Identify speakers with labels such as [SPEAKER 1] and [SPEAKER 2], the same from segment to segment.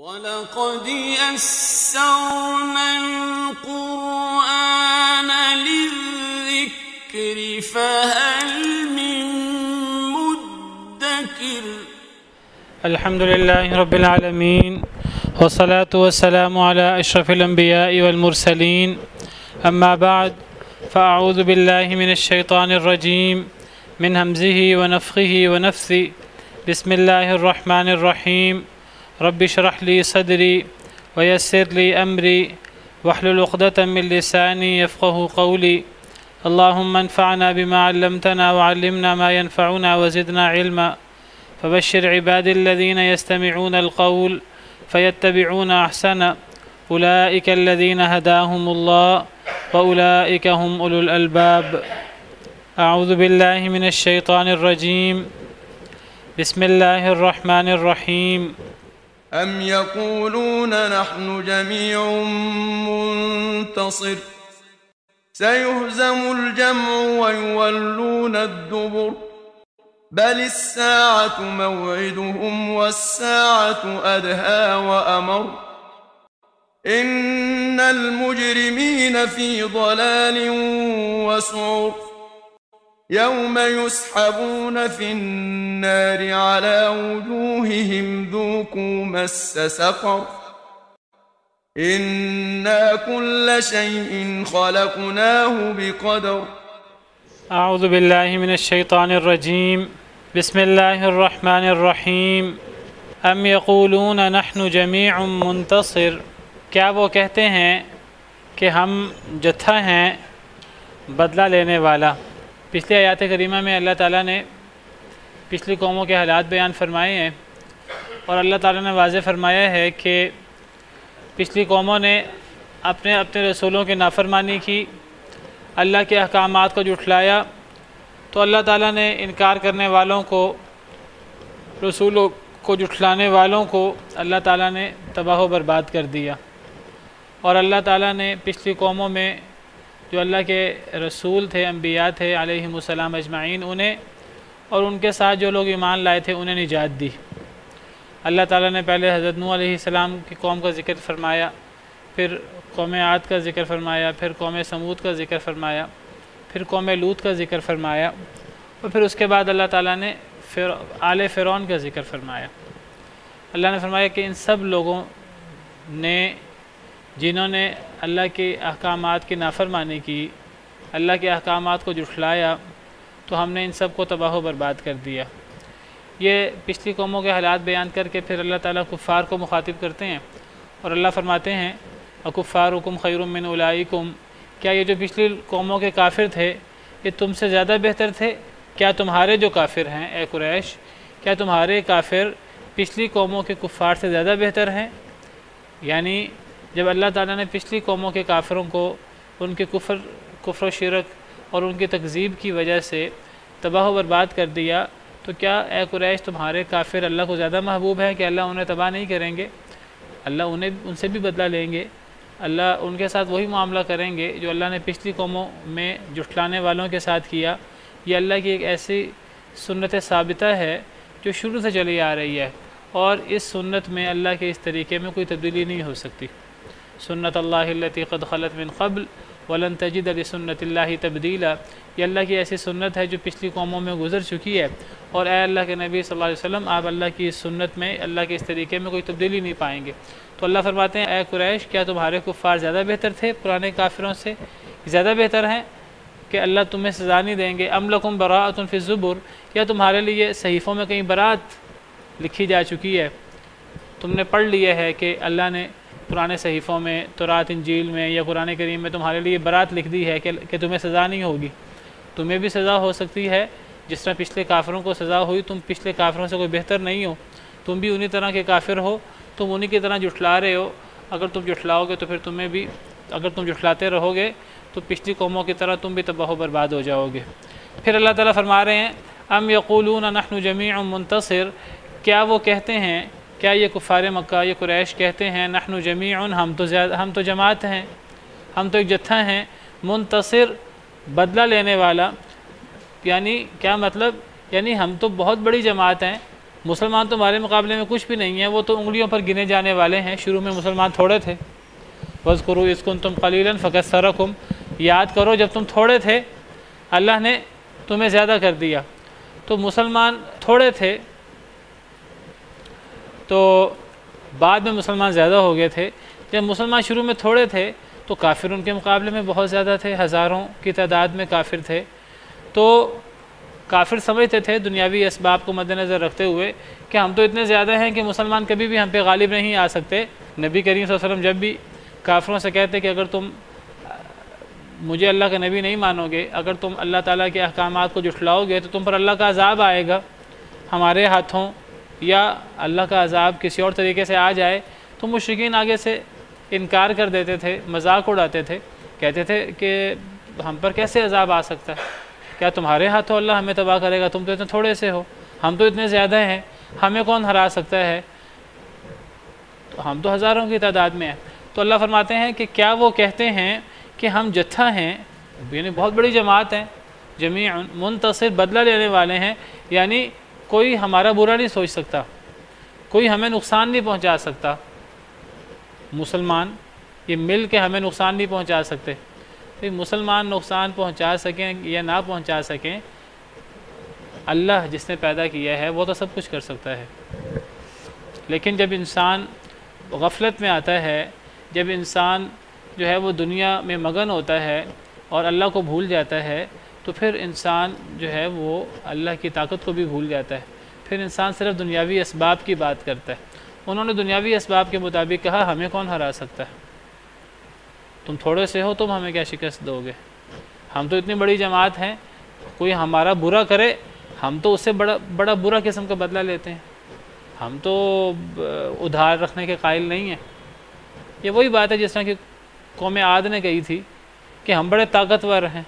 [SPEAKER 1] وَلَقَدْ يَسَّرْنَا الْقُرْآنَ لِلذِّكْرِ فَهَلْ مِن مُّدَّكِرٍ
[SPEAKER 2] الحمد لله رب العالمين والصلاة والسلام على أشرف الأنبياء والمرسلين أما بعد فأعوذ بالله من الشيطان الرجيم من همزه ونفخه ونفثه بسم الله الرحمن الرحيم رب اشرح لي صدري ويسر لي أمري واحلل عقدة من لساني يفقه قولي اللهم انفعنا بما علمتنا وعلمنا ما ينفعنا وزدنا علما فبشر عبادي الذين يستمعون القول فيتبعون أحسنه أولئك الذين هداهم الله وأولئك هم أولو الألباب أعوذ بالله من الشيطان الرجيم بسم الله الرحمن الرحيم
[SPEAKER 3] أم يقولون نحن جميع منتصر سيهزم الجمع ويولون الدبر بل الساعة موعدهم والساعة أدهى وأمر إن المجرمين في ضلال وسعر يوم يسحبون في النار على وجوههم ذوقوا مس سقر إنا كل شيء خلقناه بقدر
[SPEAKER 2] أعوذ بالله من الشيطان الرجيم بسم الله الرحمن الرحيم أم يقولون نحن جميع منتصر کیا وہ کہتے ہیں کہ ہم جتھا ہیں بدلہ لینے والا۔ پچھلی آیات کریمہ میں اللہ تعالیٰ نے پچھلی قوموں کے حالات بیان فرمائے ہیں اور اللہ تعالیٰ نے واضح فرمایا ہے کہ پچھلی قوموں نے اپنے رسولوں کی نافرمانی کی، اللہ کے احکامات کو جھٹلایا، تو اللہ تعالیٰ نے انکار کرنے والوں کو، رسولوں کو جھٹلانے والوں کو اللہ تعالیٰ نے تباہ و برباد کر دیا۔ اور اللہ تعالیٰ نے پچھلی قوموں میں جو اللہ کے رسول تھے، انبیاء تھے علیہم السلام اجمعین، انہیں اور ان کے ساتھ جو لوگ ایمان لائے تھے انہیں نجات دی۔ اللہ تعالیٰ نے پہلے حضرت نوح علیہ السلام کی قوم کا ذکر فرمایا، پھر قوم عاد کا ذکر فرمایا، پھر قوم سمود کا ذکر فرمایا، پھر قوم لوط کا ذکر فرمایا، اور پھر اس کے بعد اللہ تعالیٰ نے آل فرعون کا ذکر فرمایا۔ اللہ نے فرمایا کہ ان سب لوگوں نے جنہوں نے اللہ کے احکامات کی نافرمانی کی، اللہ کے احکامات کو جھٹلایا، تو ہم نے ان سب کو تباہ و برباد کر دیا۔ یہ پچھلی قوموں کے حالات بیان کر کے پھر اللہ تعالیٰ کفار کو مخاطب کرتے ہیں اور اللہ فرماتے ہیں اکفارکم خیر من اولئکم، کیا یہ جو پچھلی قوموں کے کافر تھے یہ تم سے زیادہ بہتر تھے؟ کیا تمہارے جو کافر ہیں اے قریش، کیا تمہارے کافر پچھلی قوموں کے کفار سے زیادہ بہتر ہیں؟ یعنی جب اللہ تعالیٰ نے پچھلی قوموں کے کافروں کو ان کے کفر و شرک اور ان کی تکذیب کی وجہ سے تباہ و برباد کر دیا، تو کیا اے قریش تمہارے کافر اللہ کو زیادہ محبوب ہیں کہ اللہ انہیں تباہ نہیں کریں گے؟ اللہ ان سے بھی بدلہ لیں گے، اللہ ان کے ساتھ وہی معاملہ کریں گے جو اللہ نے پچھلی قوموں میں جھٹلانے والوں کے ساتھ کیا۔ یہ اللہ کی ایک ایسی سنت ثابتہ ہے جو شروع سے چلی آ رہی ہے، اور اس سنت میں اللہ کے اس طریقے میں کوئی تبدیلی نہیں ہو سکتی۔ سنت اللہ التی قد خلت من قبل ولن تجد لسنت اللہ تبدیلا، یہ اللہ کی ایسی سنت ہے جو پچھلی قوموں میں گزر چکی ہے، اور اے اللہ کے نبی صلی اللہ علیہ وسلم آپ اللہ کی اس سنت میں، اللہ کے اس طریقے میں کوئی تبدیلی نہیں پائیں گے۔ تو اللہ فرماتے ہیں اے قریش، کیا تمہارے کفار زیادہ بہتر تھے پرانے کافروں سے؟ زیادہ بہتر ہیں کہ اللہ تمہیں سزا نہیں دیں گے؟ ام لکم براءۃ فی الزبر، یا تمہارے لیے صحیفوں میں کہیں برات لکھی جا چکی ہے، تم نے پڑھ لیا ہے کہ اللہ نے پرانے صحیفوں میں، تورات انجیل میں یا قرآن کریم میں تمہارے لیے برات لکھ دی ہے کہ تمہیں سزا نہیں ہوگی، تمہیں بھی سزا ہو سکتی ہے جس طرح پچھلے کافروں کو سزا ہوئی۔ تم پچھلے کافروں سے کوئی بہتر نہیں ہو، تم بھی انہی طرح کے کافر ہو، تم انہی کی طرح جھٹلا رہے ہو۔ اگر تم جھٹلاؤ گے تو پھر تمہیں بھی، اگر تم جھٹلاتے رہو گے تو پچھلی قوموں کی طرح تم بھی تباہ و برباد ہو جاؤ گے۔ پھر اللہ تعالیٰ فرما رہے ہیں ام یقولون نحن جمیع منتصر، کیا وہ کہتے ہیں، کیا یہ کفار مکہ، یہ قریش کہتے ہیں نحن جمیع، ہم تو جماعت ہیں، ہم تو ایک جتھا ہیں، منتصر بدلہ لینے والا، یعنی کیا مطلب؟ یعنی ہم تو بہت بڑی جماعت ہیں، مسلمان تمہارے مقابلے میں کچھ بھی نہیں ہیں، وہ تو انگلیوں پر گنے جانے والے ہیں۔ شروع میں مسلمان تھوڑے تھے، وَاذْكُرُوا إِذْ كُنْتُمْ قَلِيلًا فَكَثَّرَكُمْ، یاد کرو جب تم تھوڑے تھے اللہ نے تمہیں زیادہ کر دیا۔ تو مسلمان تھوڑے تھے تو بعد میں مسلمان زیادہ ہو گئے تھے۔ جب مسلمان شروع میں تھوڑے تھے تو کافر ان کے مقابلے میں بہت زیادہ تھے، ہزاروں کی تعداد میں کافر تھے۔ تو کافر سمجھتے تھے دنیاوی اسباب کو مد نظر رکھتے ہوئے کہ ہم تو اتنے زیادہ ہیں کہ مسلمان کبھی بھی ہم پہ غالب نہیں آ سکتے۔ نبی کریم صلی اللہ علیہ وسلم جب بھی کافروں سے کہتے کہ اگر تم مجھے اللہ کا نبی نہیں مانو گے، اگر تم اللہ تعالیٰ کے احکامات کو جھٹلاؤ گے تو تم پر اللہ کا عذاب آئے گا ہمارے ہاتھوں، یا اللہ کا عذاب کسی اور طریقے سے آ جائے، تو مشرکین آگے سے انکار کر دیتے تھے، مذاق اڑاتے تھے، کہتے تھے کہ ہم پر کیسے عذاب آ سکتا ہے، کیا تمہارے ہاتھوں اللہ ہمیں تباہ کرے گا؟ تم تو اتنے تھوڑے سے ہو، ہم تو اتنے زیادہ ہیں، ہمیں کون ہرا سکتا ہے؟ ہم تو ہزاروں کی تعداد میں ہیں۔ تو اللہ فرماتے ہیں کہ کیا وہ کہتے ہیں کہ ہم جتھا ہیں، یعنی بہت بڑی جماعت ہیں، جمیع منتصر، بدلہ لینے والے ہیں، یعنی کوئی ہمارا برا نہیں سوچ سکتا، کوئی ہمیں نقصان نہیں پہنچا سکتا۔ مسلمان یہ مل کے ہمیں نقصان نہیں پہنچا سکتے۔ مسلمان نقصان پہنچا سکیں یا نہ پہنچا سکیں، اللہ جس نے پیدا کیا ہے وہ تو سب کچھ کر سکتا ہے۔ لیکن جب انسان غفلت میں آتا ہے، جب انسان جو ہے وہ دنیا میں مگن ہوتا ہے اور اللہ کو بھول جاتا ہے، تو پھر انسان جو ہے وہ اللہ کی طاقت کو بھی بھول جاتا ہے۔ پھر انسان صرف دنیاوی اسباب کی بات کرتا ہے۔ انہوں نے دنیاوی اسباب کے مطابق کہا ہمیں کون ہرا سکتا ہے، تم تھوڑے سے ہو، تم ہمیں کیا شکست دو گے، ہم تو اتنی بڑی جماعت ہیں، کوئی ہمارا برا کرے ہم تو اس سے بڑا برا قسم کا بدلہ لیتے ہیں، ہم تو ادھار رکھنے کے قائل نہیں ہیں۔ یہ وہی بات ہے جس طرح کہ قوم عاد نے کہی تھی کہ ہم بڑے طاقتور ہیں۔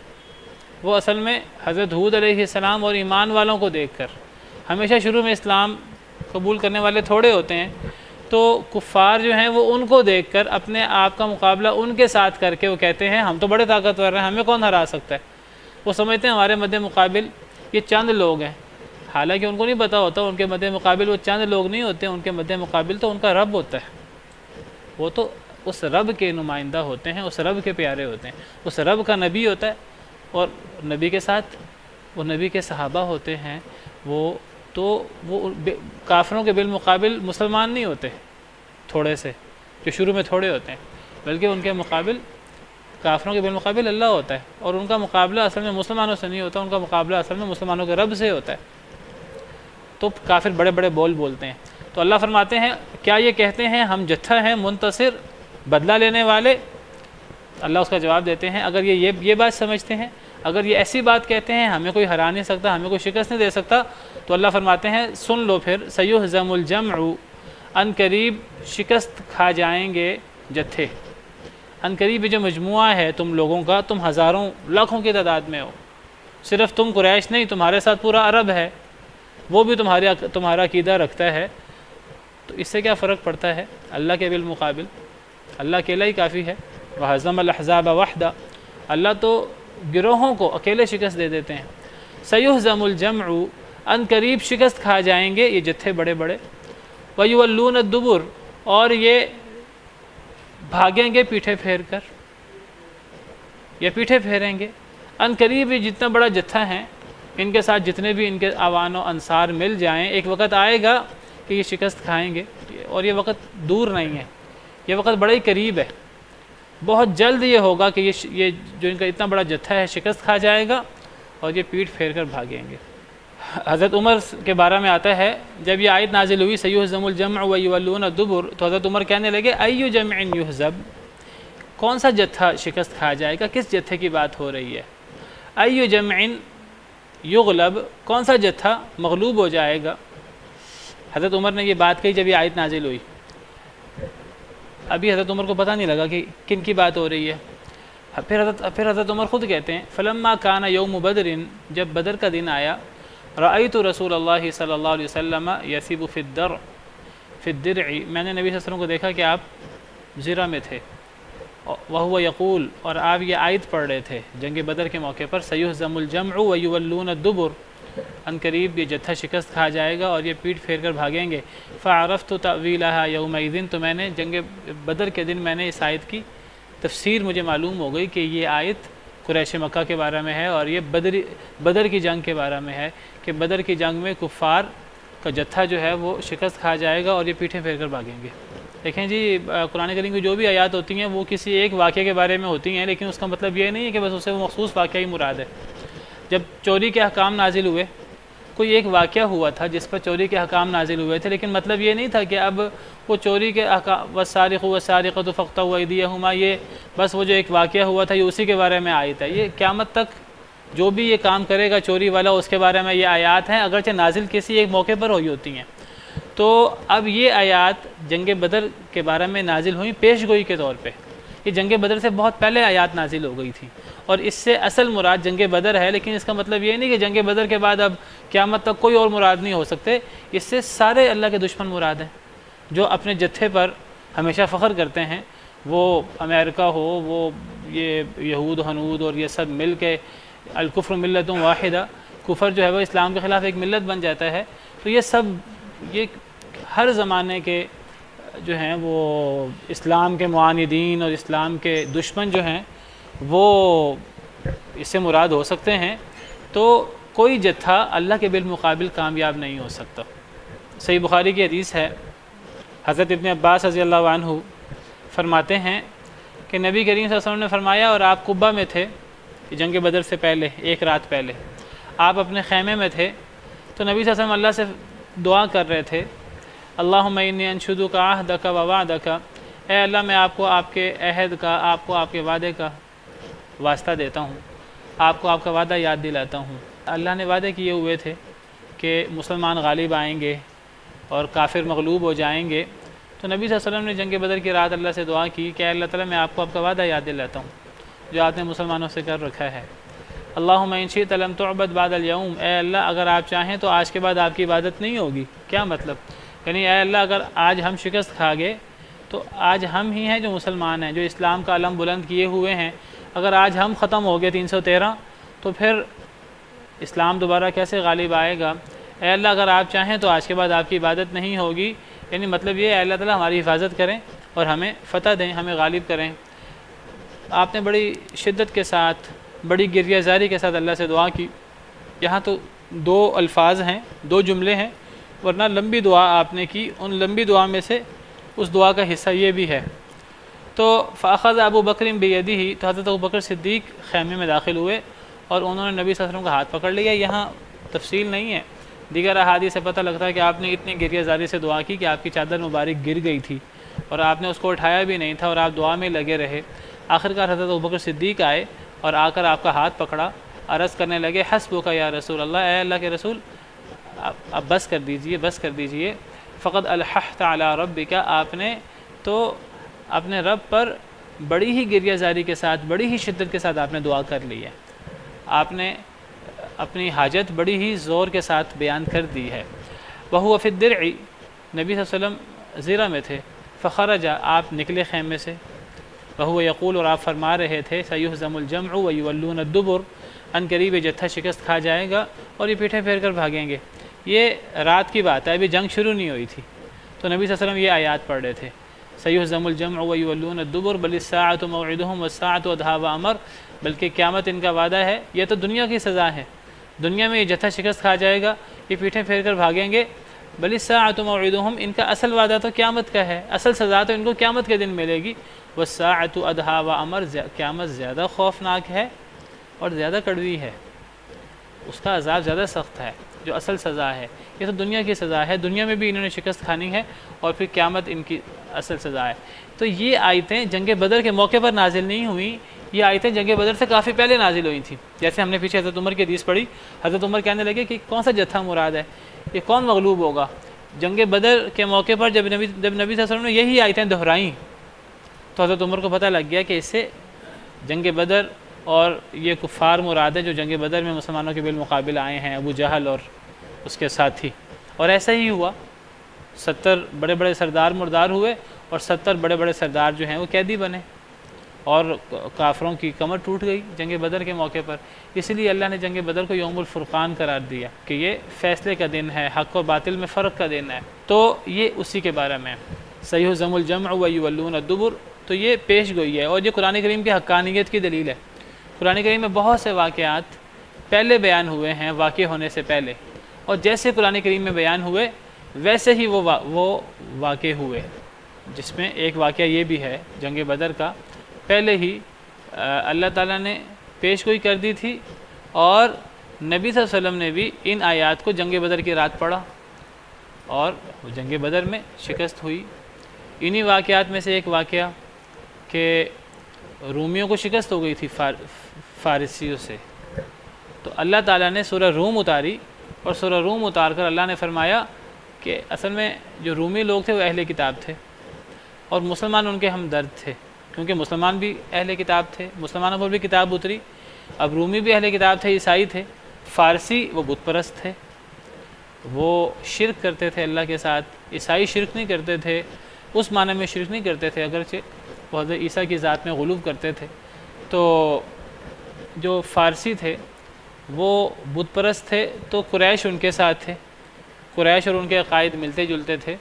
[SPEAKER 2] وہ اصل میں حضرت ہود علیہ السلام اور ایمان والوں کو دیکھ کر، ہمیشہ شروع میں اسلام قبول کرنے والے تھوڑے ہوتے ہیں، تو کفار جو ہیں وہ ان کو دیکھ کر اپنے آپ کا مقابلہ ان کے ساتھ کر کے وہ کہتے ہیں ہم تو بڑے طاقتور ہیں، ہمیں کون ہرا سکتا ہے۔ وہ سمجھتے ہیں ہمارے مد مقابل یہ چند لوگ ہیں، حالانکہ ان کو نہیں پتہ ہوتا ان کے مد مقابل وہ چند لوگ نہیں ہوتے، ان کے مد مقابل تو ان کا رب ہوتا ہے۔ وہ تو اس رب کے نمائندہ ہوتے ہیں، اس رب کے پیارے ہوتے ہیں، اس رب کا نبی ہوتا ہے، اور نبی کے ساتھ وہ نبی کے صحابہ ہوتے ہیں۔ وہ کافروں کے بالمقابل مسلمان نہیں ہوتے تھوڑے سے، جو شروع میں تھوڑے ہوتے ہیں، بلکہ ان کے مقابل کافروں کے بالمقابل اللہ ہوتا ہے، اور ان کا مقابلہ اصل میں مسلمانوں سے نہیں ہوتا، ان کا مقابلہ اصل میں مسلمانوں کے رب سے ہوتا ہے۔ تو کافر بڑے بڑے بول بولتے ہیں۔ تو اللہ فرماتے ہیں کیا یہ کہتے ہیں ہم جتھا ہیں منتصر، بدلہ لینے والے؟ اللہ اس کا جواب دیتے ہیں اگر یہ بات سمجھتے ہیں، اگر یہ ایسی بات کہتے ہیں ہمیں کوئی ہرا نہیں سکتا، ہمیں کوئی شکست نہیں دے سکتا، تو اللہ فرماتے ہیں سن لو پھر، سیہزم الجمع، ان قریب شکست کھا جائیں گے جتھے۔ ان قریب جو مجموعہ ہے تم لوگوں کا، تم ہزاروں لاکھوں کی تعداد میں ہو، صرف تم قریش نہیں، تمہارے ساتھ پورا عرب ہے، وہ بھی تمہارا عقیدہ رکھتا ہے، تو اس سے کیا فرق پڑتا ہے؟ اللہ کے بالمقابل اللہ اکیلا ہی کافی ہے۔ وَهَزَمَ الْأَحْزَابَ وَحْدَ، اللہ تو گروہوں کو اکیلے شکست دے دیتے ہیں۔ سَيُهْزَمُ الْجَمْعُ، ان قریب شکست کھا جائیں گے یہ جتھے بڑے بڑے۔ وَيُوَلُّونَ الدُّبُرَ، اور یہ بھاگیں گے پیٹھے پھیر کر، یہ پیٹھے پھیریں گے۔ ان قریب یہ جتنا بڑا جتھا ہے، ان کے ساتھ جتنے بھی ان کے اعوان و انصار مل جائیں، ایک وقت آئے گا کہ یہ شکست کھائیں گے، اور یہ وقت دور نہیں ہے، یہ وقت بڑا ہی قریب ہے، بہت جلد یہ ہوگا کہ یہ جو ان کا اتنا بڑا جتھا ہے شکست کھا جائے گا اور یہ پیٹ پھیر کر بھاگیں گے۔ حضرت عمر کے بارے میں آتا ہے جب یہ آیت نازل ہوئی سیہزم الجمع ویولون الدبر، تو حضرت عمر کہنے لگے ای جمع یہزب، کون سا جتھا شکست کھا جائے گا، کس جتھے کی بات ہو رہی ہے؟ ای جمع یغلب، کون سا جتھا مغلوب ہو جائے گا؟ حضرت عمر نے یہ بات کہی جب یہ آیت نازل ہوئی۔ ابھی حضرت عمر کو پتہ نہیں لگا کہ کن کی بات ہو رہی ہے۔ پھر حضرت عمر خود کہتے ہیں فلما کان یوم بدر، جب بدر کا دن آیا، رأیت رسول اللہ صلی اللہ علیہ وسلم یسیب فی الدرع، میں نے نبی صلی اللہ علیہ وسلم کو دیکھا کہ آپ زرہ میں تھے، وہو یقول، اور آپ یہ آیت پڑھ رہے تھے جنگ بدر کے موقع پر، سیہزم الجمع ویولون الدبر، ان قریب یہ جتھا شکست کھا جائے گا اور یہ پیٹھ پھیر کر بھاگیں گے۔ فعرفت تأویلہا یومئذ، تو میں نے جنگ بدر کے دن میں نے اس آیت کی تفسیر مجھے معلوم ہو گئی کہ یہ آیت قریش مکہ کے بارے میں ہے اور یہ بدر کی جنگ کے بارے میں ہے کہ بدر کی جنگ میں کفار کا جتھا جو ہے وہ شکست کھا جائے گا اور یہ پیٹھیں پھیر کر بھاگیں گے۔ دیکھیں جی، قرآن کریم کی جو بھی آیات ہوتی ہیں وہ کسی ایک واقعے کے بارے میں ہوتی ہیں، لیکن اس کا مطلب یہ نہیں ہے کہ بس اسے وہ مخصوص واقعہ ہی مراد ہے۔ جب چوری کے احکام نازل ہوئے، کوئی ایک واقعہ ہوا تھا جس پر چوری کے احکام نازل ہوئے تھے، لیکن مطلب یہ نہیں تھا کہ اب وہ چوری کے احکام والسارق والسارقۃ فاقطعوا ایدیہما، یہ بس وہ جو ایک واقعہ ہوا تھا یہ اسی کے بارے میں آیت ہے۔ یہ قیامت تک جو بھی یہ کام کرے گا چوری والا، اس کے بارے میں یہ آیات ہیں، اگرچہ نازل کسی ایک موقع پر ہوئی ہوتی ہیں۔ تو اب یہ آیات جنگ بدر کے بارے میں نازل ہوئیں پیش گوئی کے طور پہ۔ یہ جنگ بدر سے بہت پہلے آیات نازل ہو گئی تھی اور اس سے اصل مراد جنگ بدر ہے، لیکن اس کا مطلب یہ نہیں کہ جنگ بدر کے بعد اب قیامت تک کوئی اور مراد نہیں ہو سکتے۔ اس سے سارے اللہ کے دشمن مراد ہیں جو اپنے جتھے پر ہمیشہ فخر کرتے ہیں، وہ امریکہ ہو، وہ یہ یہود ہنود اور یہ سب مل کے الکفر ملت واحدہ، کفر جو ہے وہ اسلام کے خلاف ایک ملت بن جاتا ہے۔ تو یہ سب یہ ہر زمانے کے جو ہیں وہ اسلام کے معاندین اور اسلام کے دشمن جو ہیں وہ اس سے مراد ہو سکتے ہیں۔ تو کوئی جتھا اللہ کے بالمقابل کامیاب نہیں ہو سکتا۔ صحیح بخاری کی حدیث ہے، حضرت ابن عباس رضی اللہ عنہ فرماتے ہیں کہ نبی کریم صلی اللہ علیہ وسلم نے فرمایا، اور آپ قبہ میں تھے جنگ بدر سے پہلے، ایک رات پہلے آپ اپنے خیمے میں تھے، تو نبی صلی اللہ علیہ وسلم اللہ سے دعا کر رہے تھے، اللہم انی انشدک عہدک و وعدک، اے اللہ میں آپ کو آپ کے عہد کا، آپ کو آپ کے وعدے کا واسطہ دیتا ہوں، آپ کو آپ کا وعدہ یاد دلاتا ہوں۔ اللہ نے وعدے کیے ہوئے تھے کہ مسلمان غالب آئیں گے اور کافر مغلوب ہو جائیں گے، تو نبی صلی اللہ علیہ وسلم نے جنگ بدر کی رات اللہ سے دعا کی کہ اے اللہ تعالیٰ میں آپ کو آپ کا وعدہ یاد دلاتا ہوں جو آپ نے مسلمانوں سے کر رکھا ہے۔ اللہم ان شئت لم تعبد بعد اليوم، اے اللہ اگر آپ چاہیں تو آج کے بعد آپ کی عبادت نہیں ہوگی۔ کیا مطلب؟ یعنی اے اللہ اگر آج ہم شکست کھا گئے تو آج ہم ہی ہیں جو مسلمان ہیں، جو اسلام کا علم بلند کیے ہوئے ہیں، اگر آج ہم ختم ہو گئے 313 تو پھر اسلام دوبارہ کیسے غالب آئے گا؟ اے اللہ اگر آپ چاہیں تو آج کے بعد آپ کی عبادت نہیں ہوگی، یعنی مطلب یہ اے اللہ تعالیٰ ہماری حفاظت کریں اور ہمیں فتح دیں، ہمیں غالب کریں۔ آپ نے بڑی شدت کے ساتھ، بڑی گریہ زاری کے ساتھ اللہ سے دعا کی۔ یہاں تو 2 الفاظ ہیں، 2 جملے ہیں، ورنہ لمبی دعا آپ نے کی۔ ان لمبی دعا میں سے اس دعا کا حصہ یہ بھی ہے۔ تو فاخذ ابو بکر بیدہ، تو حضرت ابو بکر صدیق خیمے میں داخل ہوئے اور انہوں نے نبی صلی اللہ علیہ وسلم کا ہاتھ پکڑ لیا۔ یہاں تفصیل نہیں ہے، دیگر احادیث سے پتہ لگتا ہے کہ آپ نے اتنی گریہ زاری سے دعا کی کہ آپ کی چادر مبارک گر گئی تھی اور آپ نے اس کو اٹھایا بھی نہیں تھا اور آپ دعا میں لگے رہے۔ آخرکار حضرت ابو بکر صدیق آئے اور آ کر آپ کا ہاتھ پکڑا، عرض کرنے لگے حسبک یا رسول اللہ، اے اللہ کے رسول اب بس کر دیجئے، بس کر دیجئے۔ فقد الححت علی ربک، آپ نے تو اپنے رب پر بڑی ہی گریہ زاری کے ساتھ، بڑی ہی شدت کے ساتھ آپ نے دعا کر لی ہے، آپ نے اپنی حاجت بڑی ہی زور کے ساتھ بیان کر دی ہے۔ وہو فی الدرع، نبی صلی اللہ علیہ وسلم زرہ میں تھے، فخرج، آپ نکلے خیمے سے، وہو یقول، اور آپ فرما رہے تھے، سیہزم الجمع ویولون الدبر، ان قریب جتھا شکست کھا جائے گا اور یہ پیٹھیں پھیر کر بھاگیں گے۔ یہ رات کی بات ہے، ابھی جنگ شروع نہیں ہوئی تھی، تو نبی صلی اللہ علیہ وسلم یہ آیات پڑھ رہے تھے، سیہزم الجمع ویولون الدبر بل الساعۃ موعدہم والساعۃ ادھیٰ وامر، بلکہ قیامت ان کا وعدہ ہے، یہ تو دنیا کی سزا ہے، دنیا میں یہ جتھا شکست کھا جائے گا، یہ پیٹھیں پھیر کر بھاگیں گے۔ بل الساعۃ موعدہم، ان کا اصل وعدہ تو قیامت کا ہے، اصل سزا تو ان کو قیامت کے دن ملے گی۔ والساعۃ ادھیٰ وامر، قیامت زیادہ خوفناک ہے اور زیادہ کڑوی ہے، اس کا عذاب زیادہ سخت ہے، جو اصل سزا ہے۔ یہ تو دنیا کی سزا ہے، دنیا میں بھی انہوں نے شکست کھانی ہے اور پھر قیامت ان کی اصل سزا ہے۔ تو یہ آیتیں جنگ بدر کے موقع پر نازل نہیں ہوئیں، یہ آیتیں جنگ بدر سے کافی پہلے نازل ہوئی تھیں۔ جیسے ہم نے پیچھے حضرت عمر کی حدیث پڑھی، حضرت عمر کہنے لگے کہ کون سا جتھا مراد ہے، یہ کون مغلوب ہوگا؟ جنگ بدر کے موقع پر جب نبی صلی اللہ علیہ وسلم نے یہی آیتیں دہرائیں تو حضرت عمر کو پتہ لگ گیا کہ اس سے جنگ بدر اور یہ کفار مراد ہے جو جنگ بدر میں مسلمانوں کے بالمقابل آئے ہیں، ابو جہل اور اس کے ساتھی۔ اور ایسا ہی ہوا، 70 بڑے بڑے سردار مردار ہوئے اور 70 بڑے بڑے سردار جو ہیں وہ قیدی بنے۔ اور کافروں کی کمر ٹوٹ گئی جنگ بدر کے موقع پر، اس لیے اللہ نے جنگ بدر کو یوم الفرقان قرار دیا کہ یہ فیصلے کا دن ہے، حق و باطل میں فرق کا دن ہے۔ تو یہ اسی کے بارے میں سیہزم الجمع ویولون الدبر، تو یہ پیش گوئی ہے، اور یہ قرآن کریم کی حقانیت کی دلیل ہے۔ قرآن کریم میں بہت سے واقعات پہلے بیان ہوئے ہیں واقع ہونے سے پہلے، اور جیسے قرآن کریم میں بیان ہوئے ویسے ہی وہ واقع ہوئے، جس میں ایک واقعہ یہ بھی ہے جنگ بدر کا، پہلے ہی اللہ تعالیٰ نے پیش گوئی کر دی تھی، اور نبی صلی اللہ علیہ وسلم نے بھی ان آیات کو جنگ بدر کی رات پڑھا، اور جنگ بدر میں شکست ہوئی۔ انہی واقعات میں سے ایک واقعہ کہ رومیوں کو شکست ہو گئی تھی فارسیوں سے، تو اللہ تعالیٰ نے سورہ روم اتاری، اور سورہ روم اتار کر اللہ نے فرمایا کہ اصل میں جو رومی لوگ تھے وہ اہل کتاب تھے، اور مسلمان ان کے ہمدرد تھے، کیونکہ مسلمان بھی اہل کتاب تھے، مسلمانوں پر بھی کتاب اتری۔ اب رومی بھی اہل کتاب تھے، عیسائی تھے، فارسی وہ بت پرست تھے، وہ شرک کرتے تھے اللہ کے ساتھ۔ عیسائی شرک نہیں کرتے تھے، اس معنی میں شرک نہیں کرتے تھے، اگرچہ وہ حضرت عیسیٰ کی ذات میں غلو کرتے تھے۔ تو جو فارسی تھے وہ بت پرست تھے، تو قریش ان کے ساتھ تھے، قریش اور ان کے عقائد ملتے جلتے تھے،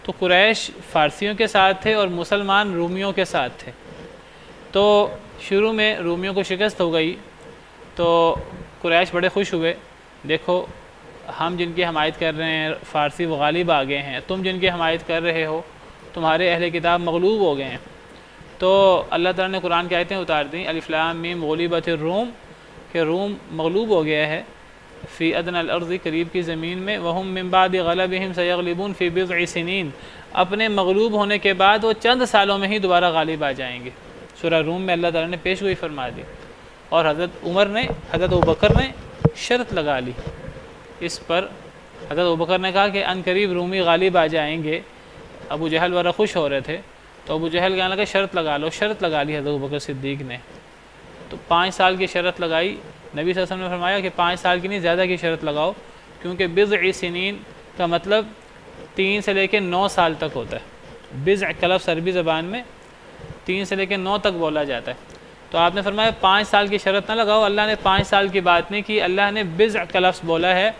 [SPEAKER 2] تو قریش فارسیوں کے ساتھ تھے اور مسلمان رومیوں کے ساتھ تھے۔ تو شروع میں رومیوں کو شکست ہو گئی، تو قریش بڑے خوش ہوئے، دیکھو ہم جن کی حمایت کر رہے ہیں فارسی وہ غالب آ گئے ہیں، تم جن کی حمایت کر رہے ہو تمہارے اہل کتاب مغلوب ہو گئے ہیں۔ تو اللہ تعالیٰ نے قرآن کی آیتیں اتار دیں، الف لام میم غلبت الروم، کہ روم مغلوب ہو گیا ہے، فی ادنی الارض قریب کی زمین میں، وہم من بعد غلبہم سیغلبون فی بضع سنین، اپنے مغلوب ہونے کے بعد وہ چند سالوں میں ہی دوبارہ غالب آ جائیں گے۔ سورہ روم میں اللہ تعالیٰ نے پیش گوئی فرما دی، اور حضرت ابوبکر نے شرط لگا لی اس پر۔ حضرت ابوبکر نے کہا کہ ان قریب رومی غالب آ جائیں گے۔ ابو جہل وغیرہ خوش ہو رہے تھے، تو ابو جہل کہنے لگا شرط لگا لو، شرط لگا لی حضرت ابوبکر صدیق نے، تو 5 سال کی شرط لگائی۔ نبی صلی اللہ علیہ وسلم نے فرمایا کہ 5 سال کی نہیں، زیادہ کی شرط لگاؤ، کیونکہ بضع سنین کا مطلب 3 سے لے کے 9 سال تک ہوتا ہے۔ بضع کا لفظ عربی زبان میں 3 سے لے کے 9 تک بولا جاتا ہے، تو آپ نے فرمایا 5 سال کی شرط نہ لگاؤ۔ اللہ نے 5 سال کی بات نہیں کی، اللہ نے بضع کا لفظ بولا ہے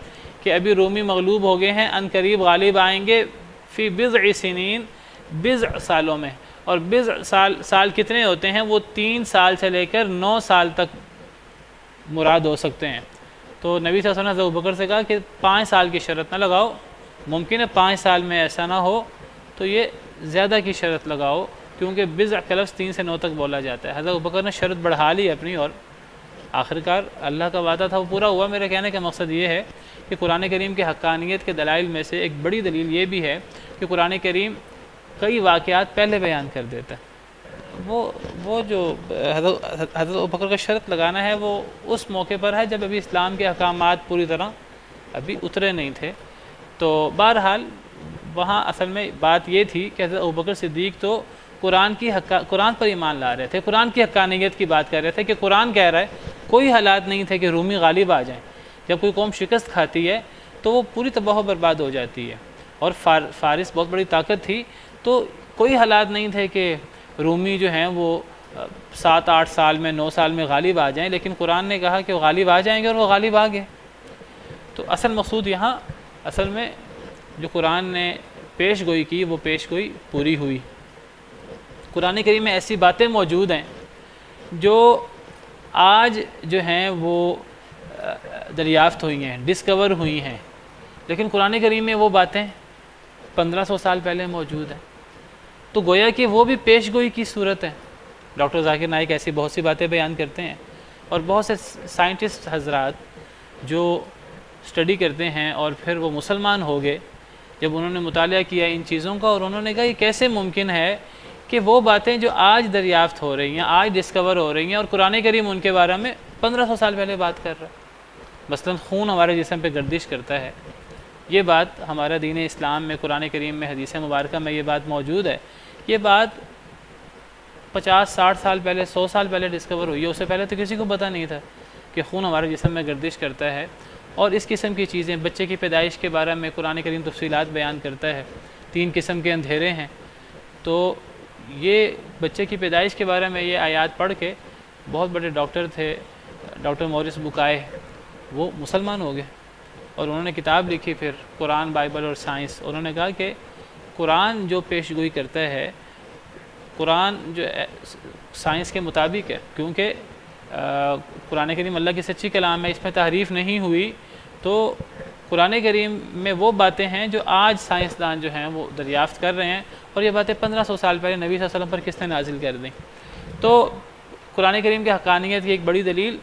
[SPEAKER 2] کہ ابھی رومی مغلوب ہو گئے ہیں، ان قریب غالب آئیں گے، فی بضع سنین، بضع سالوں میں، اور بضع سال کتنے ہوتے ہیں؟ وہ 3 سال سے لے کر 9 سال تک مراد ہو سکتے ہیں۔ تو نبی صلی اللہ علیہ وسلم نے حضرت ابوبکر سے کہا کہ 5 سال کی شرط نہ لگاؤ، ممکن ہے 5 سال میں ایسا نہ ہو، تو یہ زیادہ کی شرط لگاؤ، کیونکہ بضع کا لفظ 3 سے 9 تک بولا جاتا ہے۔ حضرت ابوبکر نے شرط بڑھا لی اپنی، اور آخرکار اللہ کا وعدہ تھا وہ پورا ہوا۔ میرے کہنے کا مقصد یہ ہے کہ قرآن کریم کے حقانیت کے دلائل میں سے ایک بڑی دلیل یہ بھی ہے کہ قرآن کریم کئی واقعات پہلے بیان کر دیتا ہے۔ وہ جو حضرت ابوبکر کا شرط لگانا ہے وہ اس موقع پر ہے جب ابھی اسلام کے احکامات پوری طرح ابھی اترے نہیں تھے۔ تو بہرحال وہاں اصل میں بات یہ تھی کہ حضرت ابوبکر صدیق تو قرآن پر ایمان لا رہے تھے، قرآن کی حقانیت کی بات کر رہے تھے کہ قرآن کہہ رہا ہے، کوئی حالات نہیں تھے کہ رومی غالب آ جائیں۔ جب کوئی قوم شکست کھاتی ہے تو وہ پوری تباہ و برباد ہو جاتی ہے، اور فارس بہت بڑی طاقت تھی، تو کوئی حالات نہیں تھے کہ رومی جو ہیں وہ 7-8 سال میں 9 سال میں غالب آ جائیں، لیکن قرآن نے کہا کہ وہ غالب آ جائیں گے، اور وہ غالب آ گئے۔ تو اصل مقصود یہاں اصل میں جو قرآن نے پیش گوئی کی وہ پیش گوئی پوری ہوئی۔ قرآن کریم میں ایسی باتیں موجود ہیں جو آج جو ہیں وہ دریافت ہوئی ہیں، ڈسکور ہوئی ہیں، لیکن قرآن کریم میں وہ باتیں 1500 سال پہلے موجود ہیں۔ تو گویا کہ وہ بھی پیش گوئی کی صورت ہے۔ ڈاکٹر ذاکر نائک ایسی بہت سی باتیں بیان کرتے ہیں، اور بہت سے سائنٹسٹ حضرات جو اسٹڈی کرتے ہیں اور پھر وہ مسلمان ہو گئے، جب انہوں نے مطالعہ کیا ان چیزوں کا، اور انہوں نے کہا یہ کیسے ممکن ہے کہ وہ باتیں جو آج دریافت ہو رہی ہیں، آج ڈسکور ہو رہی ہیں، اور قرآن کریم ان کے بارے میں 1500 سال پہلے بات کر رہا ہے۔ مثلا خون ہمارے جسم پہ گردش کرتا ہے، یہ بات ہمارا دین اسلام میں، قرآن کریم میں، حدیث مبارکہ میں یہ بات موجود ہے۔ یہ بات 50-60 سال پہلے، 100 سال پہلے ڈسکور ہوئی ہے، اس سے پہلے تو کسی کو پتہ نہیں تھا کہ خون ہمارے جسم میں گردش کرتا ہے۔ اور اس قسم کی چیزیں، بچے کی پیدائش کے بارے میں قرآن کریم تفصیلات بیان کرتا ہے۔ 3 قسم کے اندھیرے ہیں، تو یہ بچے کی پیدائش کے بارے میں یہ آیات پڑھ کے بہت بڑے ڈاکٹر تھے، ڈاکٹر مورس بکائے، وہ مسلمان ہو گئے اور انہوں نے کتاب لکھی پھر قرآن، بائبل اور سائنس۔ انہوں نے کہا کہ قرآن جو پیش گوئی کرتا ہے، قرآن جو سائنس کے مطابق ہے، کیونکہ قرآن کریم اللہ کی سچی کلام ہے، اس میں تحریف نہیں ہوئی، تو قرآن کریم میں وہ باتیں ہیں جو آج سائنسدان جو ہیں وہ دریافت کر رہے ہیں، اور یہ باتیں 1500 سال پہلے نبی صلی اللہ علیہ وسلم پر کس نے نازل کر دیں۔ تو قرآن کریم کی حقانیت کی ایک بڑی دلیل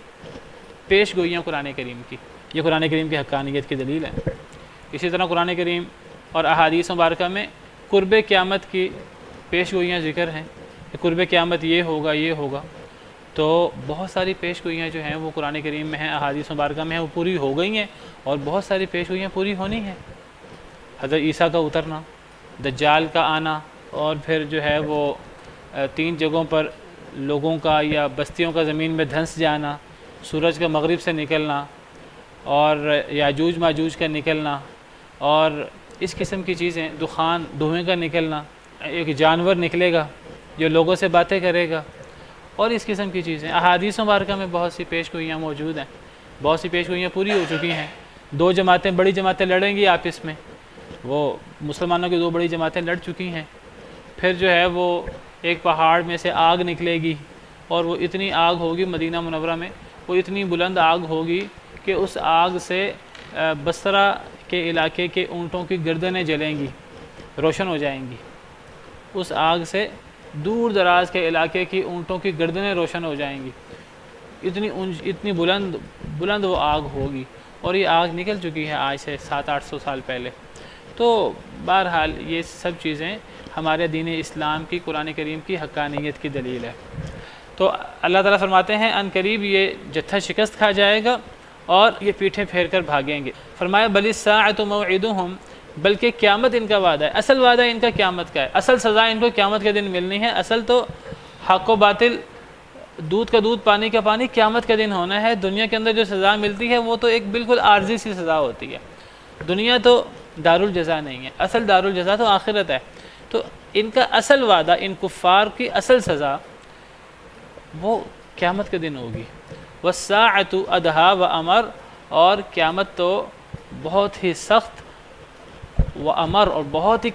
[SPEAKER 2] پیش گوئیاں قرآن کریم کی، یہ قرآن کریم کی حقانیت کی دلیل ہے۔ اسی طرح قرآن کریم اور احادیث مبارکہ میں قرب قیامت کی پیش گوئیاں ذکر ہیں کہ قرب قیامت یہ ہوگا، یہ ہوگا۔ تو بہت ساری پیش گوئیاں جو ہیں وہ قرآن کریم میں ہیں، احادیث مبارکہ میں ہیں، وہ پوری ہو گئی ہیں، اور بہت ساری پیش گوئیاں پوری ہونی ہیں۔ حضرت عیسیٰ کا اترنا، دجال کا آنا، اور پھر جو ہے وہ 3 جگہوں پر لوگوں کا یا بستیوں کا زمین میں دھنس جانا، سورج کا مغرب سے نکلنا، اور یاجوج ماجوج کا نکلنا، اور اس قسم کی چیزیں، دخان، دھوئیں کا نکلنا، ایک جانور نکلے گا جو لوگوں سے باتیں کرے گا، اور اس قسم کی چیزیں۔ احادیث مبارکہ میں بہت سی پیش گوئیاں موجود ہیں، بہت سی پیش گوئیاں پوری ہو چکی ہیں۔ 2 جماعتیں، بڑی جماعتیں لڑیں گی آپس میں، وہ مسلمانوں کی 2 بڑی جماعتیں لڑ چکی ہیں۔ پھر جو ہے وہ ایک پہاڑ میں سے آگ نکلے گی، اور وہ اتنی آگ ہوگی مدینہ منورہ میں، وہ اتنی بلند آگ ہوگی کہ اس آگ سے بصرہ کے علاقے کے اونٹوں کی گردنیں جلیں گی، روشن ہو جائیں گی۔ اس آگ سے دور دراز کے علاقے کی اونٹوں کی گردنیں روشن ہو جائیں گی، اتنی بلند وہ آگ ہوگی، اور یہ آگ نکل چکی ہے آج سے 700-800 سال پہلے۔ تو بہرحال یہ سب چیزیں ہمارے دین اسلام کی، قرآن کریم کی حقانیت کی دلیل ہے۔ تو اللہ تعالیٰ فرماتے ہیں ان قریب یہ جتھا شکست کھا جائے گا اور یہ پیٹھیں پھیر کر بھاگیں گے۔ فرمایا بل الساعۃ موعدہم، بلکہ قیامت ان کا وعدہ ہے، اصل وعدہ ان کا قیامت کا ہے، اصل سزا ان کو قیامت کے دن ملنی ہے۔ اصل تو حق و باطل، دودھ کا دودھ پانی کا پانی قیامت کے دن ہونا ہے۔ دنیا کے اندر جو سزا ملتی ہے وہ تو ایک بالکل عارضی سی سزا ہوتی ہے، دنیا تو دارالجزا نہیں ہے، اصل دارالجزا تو آخرت ہے۔ تو ان کا اصل وعدہ، ان کفار کی اصل سزا وہ قیامت کے دن ہوگی۔ والساعۃ ادھیٰ وامر، اور قیامت تو بہت ہی سخت وامر اور بہت ہی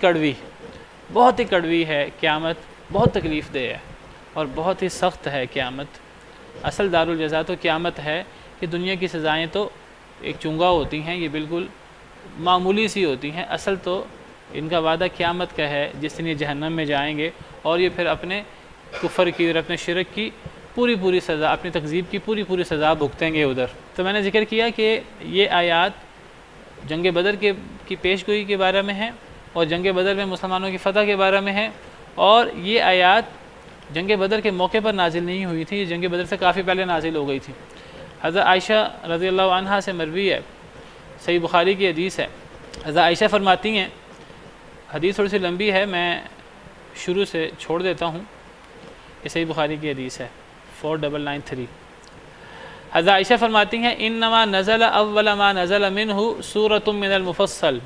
[SPEAKER 2] کڑوی ہے قیامت، بہت تکلیف دہ ہے اور بہت ہی سخت ہے قیامت۔ اصل دارالجزا تو قیامت ہے کہ دنیا کی سزائیں تو ایک چنگا ہوتی ہیں، یہ بالکل معمولی سی ہوتی ہیں۔ اصل تو ان کا وعدہ قیامت کا ہے، جس دن یہ جہنم میں جائیں گے اور یہ پھر اپنے کفر کی اور اپنے شرک کی پوری سزا، اپنی تکذیب کی پوری سزا بھگتیں گے ادھر۔ تو میں نے ذکر کیا کہ یہ آیات جنگ بدر کی پیش گوئی کے بارے میں ہیں، اور جنگ بدر میں مسلمانوں کی فتح کے بارے میں ہیں، اور یہ آیات جنگ بدر کے موقع پر نازل نہیں ہوئی تھی، یہ جنگ بدر سے کافی پہلے نازل ہو گئی تھی۔ حضرت عائشہ رضی اللہ عنہا سے مروی ہے، صحیح بخاری کی حدیث ہے۔ حضرت عائشہ فرماتی ہیں، حدیث تھوڑی سی لمبی ہے، میں شروع سے چھوڑ دیتا ہوں، یہ صحیح بخاری کی حدیث ہے 4993۔ حضرت عائشہ فرماتی ہیں انما نزل اول ما نزل منہ سورۃ من المفصل،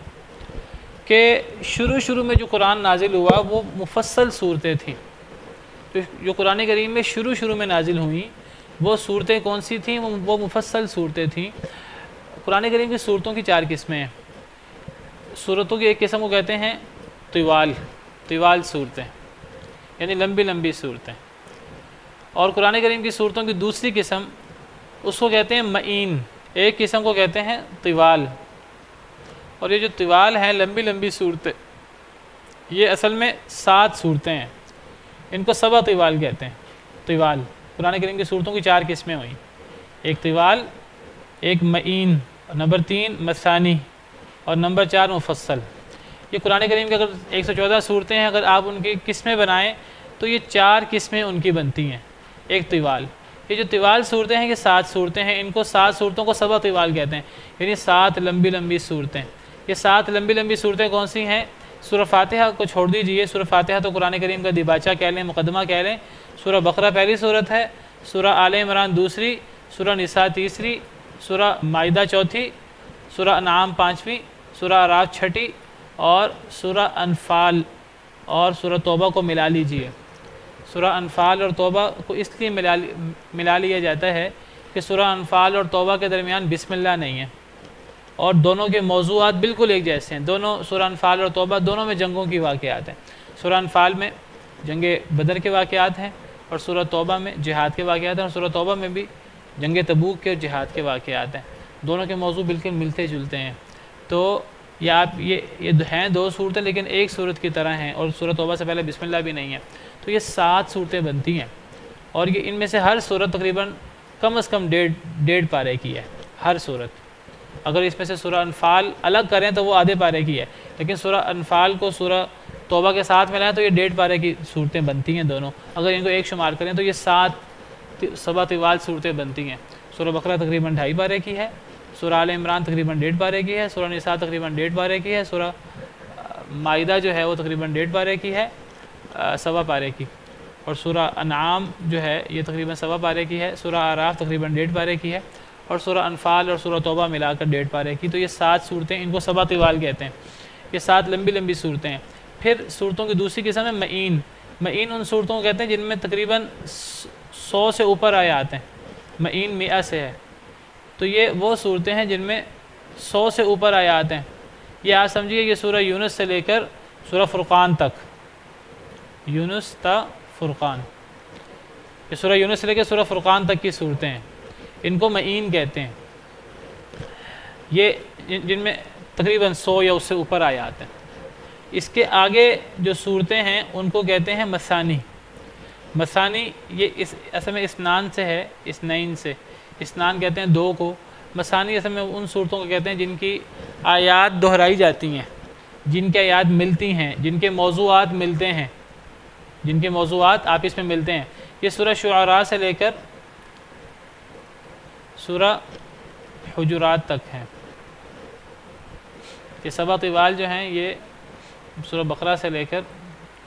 [SPEAKER 2] کہ شروع میں جو قرآن نازل ہوا وہ مفصل صورتیں تھیں۔ جو قرآن کریم میں شروع میں نازل ہوئیں وہ صورتیں کون سی تھیں؟ وہ مفصل صورتیں تھیں۔ قرآن کریم کی صورتوں کی 4 قسمیں ہیں۔ صورتوں کی ایک قسم کو کہتے ہیں طوال صورتیں، یعنی لمبی صورتیں، اور قرآن کریم کی صورتوں کی دوسری قسم اس کو کہتے ہیں معین، ایک قسم کو کہتے ہیں طوال۔ اور یہ جو طوال ہیں، لمبی صورتیں، یہ اصل میں 7 صورتیں ہیں، ان کو سبع طوال کہتے ہیں۔ طوال قرآن کریم کی صورتوں کی 4 قسمیں ہوئیں، ایک طوال، ایک معین، نمبر 3 مثانی، اور نمبر 4 مفصل۔ یہ قرآن کریم کی اگر 114 صورتیں ہیں، اگر آپ ان کی قسمیں بنائیں تو یہ 4 قسمیں ان کی بنتی ہیں۔ ایک طوال، یہ جو طوال صورتیں ہیں یہ 7 صورتیں ہیں، ان کو 7 صورتوں کو سبع طوال کہتے ہیں، یعنی 7 لمبی صورتیں۔ یہ 7 لمبی صورتیں کون سی ہیں؟ سورہ فاتحہ کو چھوڑ دیجئے، سورہ فاتحہ تو قرآن کریم کا دیباچہ کہہ لیں، مقدمہ کہہ لیں۔ سورہ بقرہ پہلی صورت ہے، سورہ آل عمران دوسری، سورہ نساء تیسری، سورہ مائدہ چوتھی، سورہ انعام 5ویں، سورہ اعراف 6ٹھی، اور سورہ انفال اور سورہ توبہ کو ملا لیجئے، سورہ انفال اور توبہ کو اس لیے ملا لیا جاتا ہے کہ سورہ انفال اور توبہ کے درمیان بسم اللہ نہیں ہے، اور دونوں کے موضوعات بالکل ایک جیسے ہیں. دونوں سورہ انفال اور توبہ دونوں میں جنگوں کی واقعات ہیں. سورہ انفال میں جنگ بدر کے واقعات ہیں، اور سورہ توبہ میں جہاد کے واقعات ہیں، اور سورہ توبہ میں بھی جنگ تبوک کے اور جہاد کے واقعات ہیں. دونوں کے موضوع بالکل ملتے جلتے ہیں. تو یہ ہیں دو صورتیں لیکن ایک صورت کی طرح ہیں، اور سورہ توبہ سے پہلے بسم اللہ بھی نہیں ہے. تو یہ 7 صورتیں بنتی ہیں، اور یہ ان میں سے ہر صورت تقریباً کم از کم 1.5 پارے کی ہے. ہر صورت اگر اس میں سے سورہ انفال الگ کریں تو وہ آدھے پارے کی ہے، لیکن سورہ انفال کو سورہ توبہ کے ساتھ ملائیں تو یہ 1.5 پارے کی صورتیں بنتی ہیں دونوں. اگر ان کو ایک شمار کریں تو یہ 7 طوال صورتیں بنتی ہیں. سورہ بقرہ تقریباً 2.5 پارے کی ہے، سورہ آل عمران تقریباً 1.5 پارے کی ہے، سورہ نساء تقریباً 1.5 پارے کی ہے، سورہ مائدہ جو ہے وہ تقریباً 1.5 پارے کی ہے، 1.25 پارے کی، اور سورہ انعام جو ہے یہ تقریباً 1.25 پارے کی ہے، سورہ اعراف تقریباً 1.5 پارے کی ہے، اور سورہ انفال اور سورہ توبہ ملا کر 1.5 پارے کی. تو یہ 7 صورتیں، ان کو 7 طوال کہتے ہیں. یہ 7 لمبی صورتیں ہیں. پھر صورتوں کی دوسری قسم ہے معین. معین ان صورتوں کو کہتے ہیں جن میں تقریباً 100 سے اوپر آیات ہیں. معین 100 سے ہے. تو یہ وہ صورتیں ہیں جن میں 100 سے اوپر آیات ہیں. یہ آپ سمجھیے یہ سورہ یونس سے لے کر سورہ فرقان تک، یونس تا فرقان، یہ سورہ یونس سے لے کر سورہ فرقان تک کی صورتیں ہیں. ان کو معین کہتے ہیں. یہ جن میں تقریباً 100 یا اس سے اوپر آیات ہیں. اس کے آگے جو صورتیں ہیں ان کو کہتے ہیں مثانی. مثانی یہ اصل میں اسنان سے ہے، اسنین سے، اسنان کہتے ہیں 2 کو. مثانی اصل میں ان صورتوں کو کہتے ہیں جن کی آیات دہرائی جاتی ہیں، جن کی آیات ملتی ہیں، جن کے موضوعات ملتے ہیں، جن کے موضوعات آپس میں ملتے ہیں. یہ سورہ شعراء سے لے کر سورہ حجرات تک ہیں. یہ 7 طوال جو ہیں یہ سورہ بقرہ سے لے کر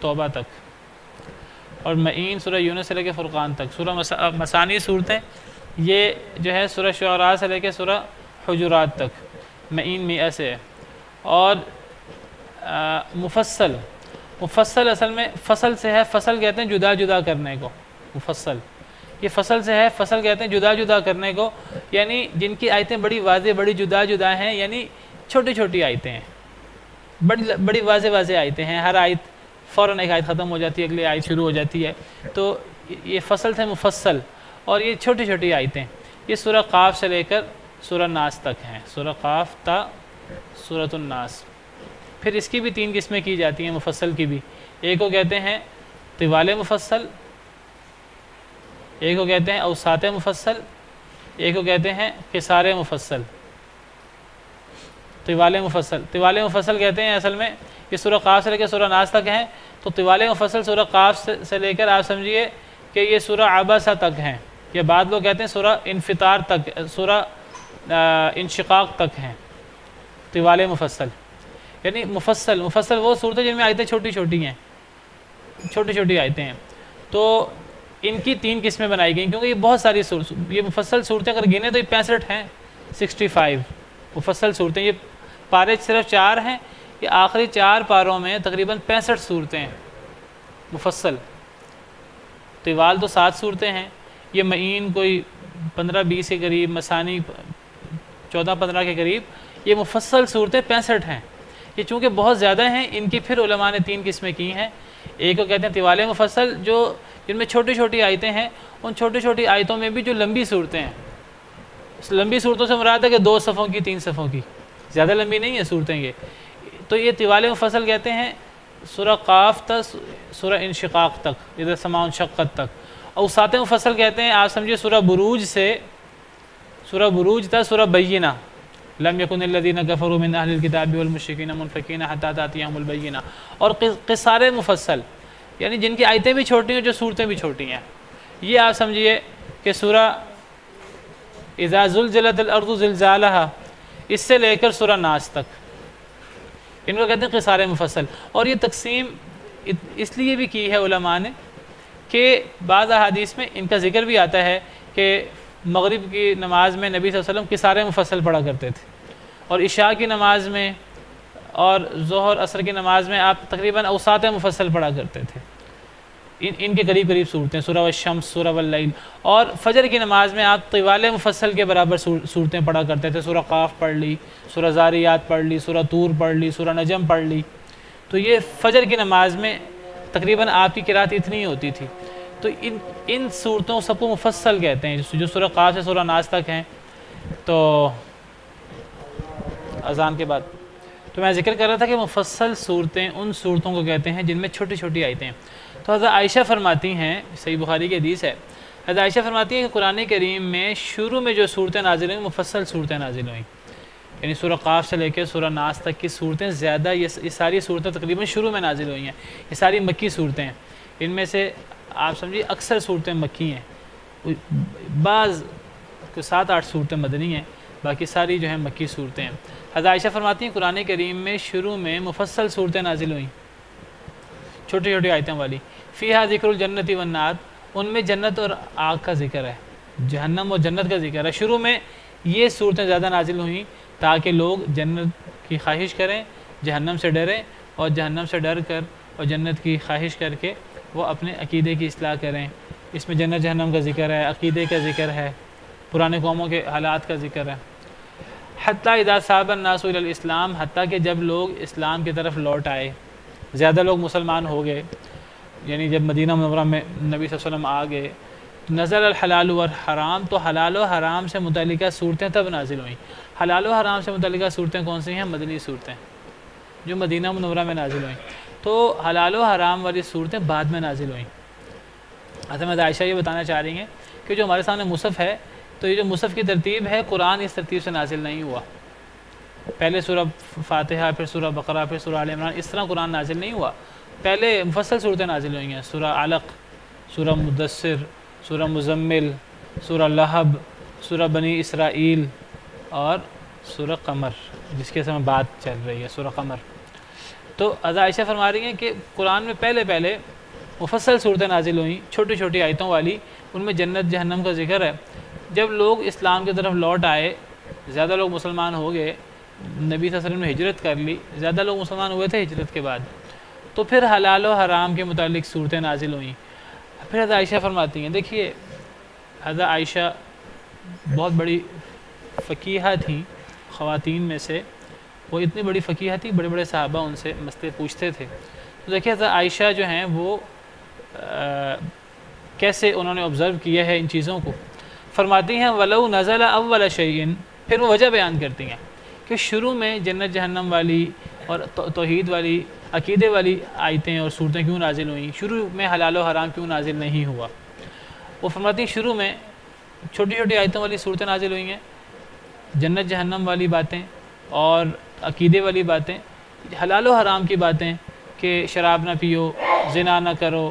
[SPEAKER 2] توبہ تک، اور معین سورہ یونس سے لے کے فرقان تک. سورہ مثانی صورتیں یہ جو ہے سورہ شعراء سے لے کے سورہ حجرات تک، معین 100 سے ہے. اور مفصل اصل میں فصل سے ہے. فصل کہتے ہیں جدا جدا کرنے کو. مفصل یہ فصل سے ہے. فصل کہتے ہیں جدا جدا کرنے کو، یعنی جن کی آیتیں بڑی واضح، بڑی جدا جدا ہیں، یعنی چھوٹی چھوٹی آیتیں ہیں، بڑی واضح آیتیں ہیں. ہر آیت فوراً ایک آیت ختم ہو جاتی ہے، اگلی آیت شروع ہو جاتی ہے. تو یہ فصل سے مفصل. اور یہ چھوٹی چھوٹی آیتیں یہ سورہ قاف سے لے کر سورہ ناس تک ہیں. سورہ قاف تا سورۃ الناس. پھر اس کی بھی 3 قسمیں کی جاتی ہیں مفصل کی بھی. ایک کو کہتے ہیں طوال مفصل، ایک کو کہتے ہیں اوساط مفصل، ایک کو کہتے ہیں قصار مفصل. طوال مفصل کہتے ہیں اصل میں یہ سورہ قاف سے لے کر سورہ ناس تک ہیں. تو طوال مفصل سورہ قاف سے لے کر آپ سمجھیے کہ یہ سورہ عبسہ تک ہیں، یا بعض لوگ کہتے ہیں سورہ انفطار تک، سورہ انشقاق تک ہیں. طوال مفصل یعنی مفصل وہ صورتیں جن میں آیتیں چھوٹی چھوٹی ہیں، چھوٹی چھوٹی آیتیں ہیں. تو ان کی 3 قسمیں بنائی گئیں کیونکہ یہ بہت ساری یہ مفصل صورتیں اگر گنے تو یہ 65 ہیں. 65 مفصل صورتیں. یہ پارے صرف 4 ہیں. یہ آخری 4 پاروں میں تقریباً 65 صورتیں ہیں مفصل. طوال تو 7 صورتیں ہیں. یہ معین کوئی 15-20 کے قریب، مثانی 14-15 کے قریب. یہ مفصل صورتیں 65 ہیں. یہ چونکہ بہت زیادہ ہیں، ان کی پھر علماء نے 3 قسمیں کی ہیں. ایک کو کہتے ہیں طوال مفصل، جو جن میں چھوٹی چھوٹی آیتیں ہیں. ان چھوٹی چھوٹی آیتوں میں بھی جو لمبی صورتیں ہیں، لمبی صورتوں سے مراد ہے کہ 2 صفوں کی، 3 صفوں کی، زیادہ لمبی نہیں ہیں صورتیں یہ. تو یہ طوال مفصل کہتے ہیں سورہ قاف تک سورہ انشقاق تک، ادھر سماء انشقت تک. اوساط مفصل کہتے ہیں آپ سمجھے سورہ بروج سے سورہ بروج تک سورہ بینہ. لم یکن الذین کفروا من اہل الکتاب والمشرکین منفکین حتی تأتیہم البینہ. اور قصار مفصل یعنی جن کی آیتیں بھی چھوٹی ہیں، جو صورتیں بھی چھوٹی ہیں. یہ آپ سمجھیے کہ سورہ اذا زلزلت الارض زلزالہا اس سے لے کر سورہ ناس تک، ان کو کہتے ہیں قصار مفصل. اور یہ تقسیم اس لیے بھی کی ہے علماء نے کہ بعض احادیث میں ان کا ذکر بھی آتا ہے کہ مغرب کی نماز میں نبی صلی اللہ علیہ وسلم قصار مفصل پڑھا کرتے تھے، اور عشاء کی نماز میں اور ظہر عصر کی نماز میں آپ تقریباً اوساط مفصل پڑھا کرتے تھے. ان کے قریب قریب صورتیں، سورہ والشمس، سورہ واللیل، اور فجر کی نماز میں آپ طوال مفصل کے برابر صورتیں پڑھا کرتے تھے، سورہ قاف پڑھ لی، سورہ زاریات پڑھ لی، سورہ طور پڑھ لی، سورہ نجم پڑھ لی. تو یہ فجر کی نماز میں تقریباً آپ کی قرات اتنی ہی ہوتی تھی. تو ان صورتوں سب کو مفصل کہتے ہیں، جو سورہ قاف سے سورہ ناس تک ہیں. تو اذان کے بعد تو میں ذکر کر رہا تھا کہ مفصل صورتیں ان صورتوں کو کہتے ہیں جن میں چھوٹی چھوٹی آیتیں ہیں. تو حضرت عائشہ فرماتی ہیں، صحیح بخاری کی حدیث ہے، حضرت عائشہ فرماتی ہیں کہ قرآن کریم میں شروع میں جو صورتیں نازل ہوئیں مفصل صورتیں نازل ہوئیں، یعنی سورہ قاف سے لے کے سورہ ناس تک کی صورتیں زیادہ، یہ ساری صورتیں تقریباً شروع میں نازل ہوئی ہیں. یہ ساری مکی صورتیں ہیں. ان میں سے آپ سمجھیے اکثر صورتیں مکی ہیں، بعض 7-8 صورتیں مدنی ہیں، باقی ساری جو ہیں مکی صورتیں ہیں. حضرت عائشہ فرماتی ہیں قرآن کریم میں شروع میں مفصل صورتیں نازل ہوئیں، چھوٹی چھوٹی آیتوں والی. فیہا ذکر الجنت والنار، ان میں جنت اور آگ کا ذکر ہے، جہنم اور جنت کا ذکر ہے. شروع میں یہ صورتیں زیادہ نازل ہوئیں تاکہ لوگ جنت کی خواہش کریں، جہنم سے ڈریں، اور جہنم سے ڈر کر اور جنت کی خواہش کر کے وہ اپنے عقیدے کی اصلاح کریں. اس میں جنت جہنم کا ذکر ہے، عقیدے کا ذکر ہے، پرانے قوموں کے حالات کا ذکر ہے. حتیٰ اذا صاب الناس الی الاسلام، حتیٰ کہ جب لوگ اسلام کی طرف لوٹ آئے، زیادہ لوگ مسلمان ہو گئے، یعنی جب مدینہ منورہ میں نبی صلی اللہ علیہ وسلم آ گئے، نزل الحلال والحرام، تو حلال و حرام سے متعلقہ صورتیں تب نازل ہوئیں. حلال و حرام سے متعلقہ صورتیں کون سی ہیں؟ مدنی صورتیں جو مدینہ منورہ میں نازل ہوئیں. تو حلال و حرام والی صورتیں بعد میں نازل ہوئیں. حضرت عائشہ یہ بتانا چاہ رہی ہیں کہ جو ہمارے سامنے مصحف ہے، تو یہ جو مصحف کی ترتیب ہے، قرآن اس ترتیب سے نازل نہیں ہوا. پہلے سورہ فاتحہ، پھر سورہ بقرہ، پھر سورہ آل عمران، اس طرح قرآن نازل نہیں ہوا. پہلے مفصل صورتیں نازل ہوئی ہیں، سورہ علق، سورہ مدثر، سورہ مزمل، سورہ لہب، سورہ بنی اسرائیل، اور سورہ قمر، جس کے سامنے بات چل رہی ہے، سورہ قمر. تو حضرت عائشہ فرما رہی ہیں کہ قرآن میں پہلے مفصل صورتیں نازل ہوئیں، چھوٹی چھوٹی آیتوں والی، ان میں جنت جہنم کا ذکر ہے. جب لوگ اسلام کی طرف لوٹ آئے، زیادہ لوگ مسلمان ہو گئے، نبی صلی اللہ علیہ وسلم نے ہجرت کر لی، زیادہ لوگ مسلمان ہوئے تھے ہجرت کے بعد، تو پھر حلال و حرام کے متعلق صورتیں نازل ہوئیں. پھر حضرت عائشہ فرماتی ہیں، دیکھیے حضرت عائشہ بہت بڑی فقیہہ تھیں خواتین میں سے، وہ اتنی بڑی فقیہہ تھی، بڑے بڑے صحابہ ان سے مسئلے پوچھتے تھے. تو دیکھیے حضرت عائشہ جو ہیں وہ کیسے انہوں نے آبزرو کیا ہے ان چیزوں کو. فرماتی ہیں وَلَوْ نَزَلَ أَوَّلَ شَيْءٍ، پھر وہ وجہ بیان کرتی ہیں کہ شروع میں جنت جہنم والی اور توحید والی، عقیدے والی آیتیں اور صورتیں کیوں نازل ہوئیں، شروع میں حلال و حرام کیوں نازل نہیں ہوا. وہ فرماتی ہیں شروع میں چھوٹی چھوٹی آیتوں والی صورتیں نازل ہوئی ہیں، جنت جہنم والی باتیں اور عقیدے والی باتیں، حلال و حرام کی باتیں کہ شراب نہ پیو، زنا نہ کرو،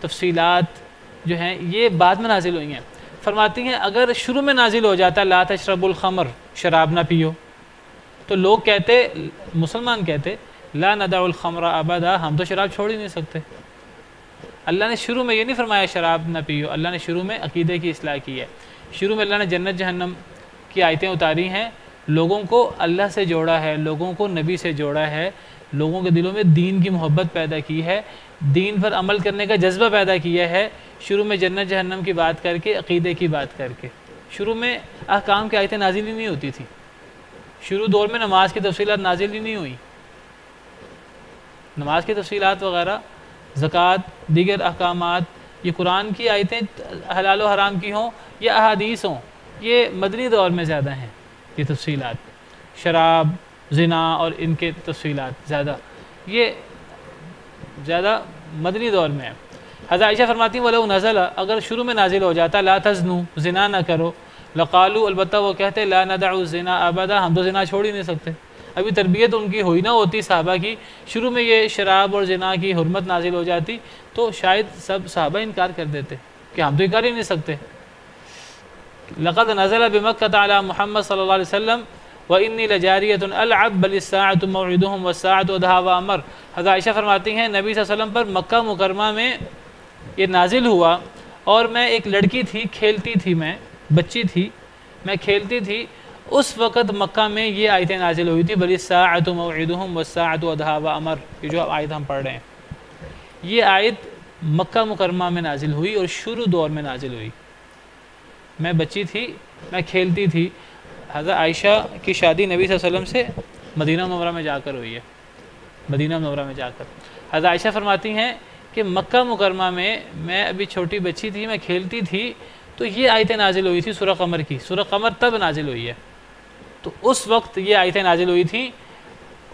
[SPEAKER 2] تفصیلات جو ہیں یہ بعد میں نازل ہوئی ہیں. فرماتی ہیں اگر شروع میں نازل ہو جاتا لا تشربوا الخمر، شراب نہ پیو، تو لوگ کہتے، مسلمان کہتے لا ندع الخمر ابدا، ہم تو شراب چھوڑ ہی نہیں سکتے. اللہ نے شروع میں یہ نہیں فرمایا شراب نہ پیو، اللہ نے شروع میں عقیدے کی اصلاح کی ہے. شروع میں اللہ نے جنت جہنم کی آیتیں اتاری ہیں، لوگوں کو اللہ سے جوڑا ہے، لوگوں کو نبی سے جوڑا ہے، لوگوں کے دلوں میں دین کی محبت پیدا کی ہے، دین پر عمل کرنے کا جذبہ پیدا کیا ہے. شروع میں جنت جہنم کی بات کر کے، عقیدے کی بات کر کے. شروع میں احکام کی آیتیں نازل ہی نہیں ہوتی تھیں، شروع دور میں نماز کی تفصیلات نازل ہی نہیں ہوئی. نماز کی تفصیلات وغیرہ، زکوٰۃ، دیگر احکامات، یہ قرآن کی آیتیں حلال و حرام کی ہوں یا احادیث ہوں، یہ مدنی دور میں زیادہ ہیں. یہ تفصیلات شراب، زنا اور ان کے تفصیلات یہ زیادہ مدنی دور میں ہے. حضرت عائشہ فرماتی ہیں وَلَوْ نَزَلَ، اگر شروع میں نازل ہو جاتا لا تزنو، زنا نہ کرو، لقالوا، البتہ وہ کہتے لا ندع الزنا ابدا، ہم تو زنا چھوڑ ہی نہیں سکتے. ابھی تربیت ان کی ہوئی نہ ہوتی صحابہ کی، شروع میں یہ شراب اور زنا کی حرمت نازل ہو جاتی تو شاید سب صحابہ انکار کر دیتے کہ ہم تو یہ کر ہی نہیں سکتے. لقد نزل بمکۃ علی محمد صلی اللہ علیہ وسلم وَإِنِّي لَجَارِيَةٌ أَلْعَبْ بَلِ السَّاعَةُ مَوْعِدُهُمْ وَالسَّاعَةُ أَدْهَىٰ وَأَمَرُ. حضرت عائشہ فرماتی ہیں نبی صلی اللہ علیہ وسلم پر مکہ مکرمہ میں یہ نازل ہوا اور میں ایک لڑکی تھی، کھیلتی تھی، میں بچی تھی، میں کھیلتی تھی، اس وقت مکہ میں یہ آیتیں نازل ہوئی تھی بَلِ السَّاعَةُ مَوْعِدُهُمْ وَالسَّاعَةُ أَدْهَىٰ وَأَمَرُ. یہ جو آیت ہم پڑھ رہے ہیں، یہ آیت مکہ مکرمہ میں نازل ہوئی اور شروع دور میں نازل ہوئی. میں بچی تھی، میں کھیلتی تھی. حضرت عائشہ کی شادی نبی صلی اللہ علیہ وسلم سے مدینہ منورہ میں جا کر ہوئی ہے. مدینہ منورہ میں جا کر حضرت عائشہ فرماتی ہیں کہ مکہ مکرمہ میں ابھی چھوٹی بچی تھی، میں کھیلتی تھی تو یہ آیتیں نازل ہوئی تھی سورہ قمر کی. سورہ قمر تب نازل ہوئی ہے. تو اس وقت یہ آیتیں نازل ہوئی تھیں.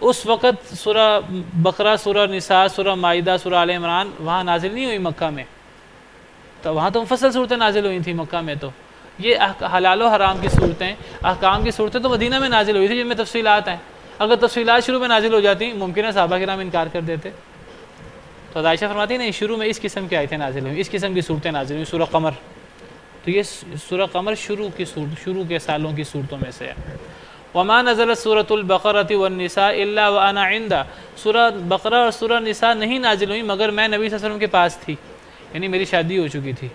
[SPEAKER 2] اس وقت سورہ بقرہ، سورہ نساء، سورہ مائدہ، سورہ آل عمران وہاں نازل نہیں ہوئی مکہ میں. تو وہاں تو مفصل صورتیں نازل ہوئی تھیں. مکہ میں تو یہ حلال و حرام کی صورتیں، احکام کی صورتیں تو مدینہ میں نازل ہوئی تھی جن میں تفصیلات ہیں. اگر تفصیلات شروع میں نازل ہو جاتی ممکن ہے صحابہ کرام انکار کر دیتے. تو عائشہ فرماتی ہیں نہیں، شروع میں اس قسم کی آیتیں نازل ہوئیں، اس قسم کی صورتیں نازل ہوئیں. سورہ قمر، تو یہ سورہ قمر شروع کے سالوں کی صورتوں میں سے ہے. وما نزلت سورۃ البقرۃ والنساء الا وانا عندہ. سورہ بقرہ اور سورہ نساء نہیں نازل ہوئی مگر میں نبی صلی اللہ علیہ وسلم کے پاس تھی. یعنی میری شادی ہو چکی تھی.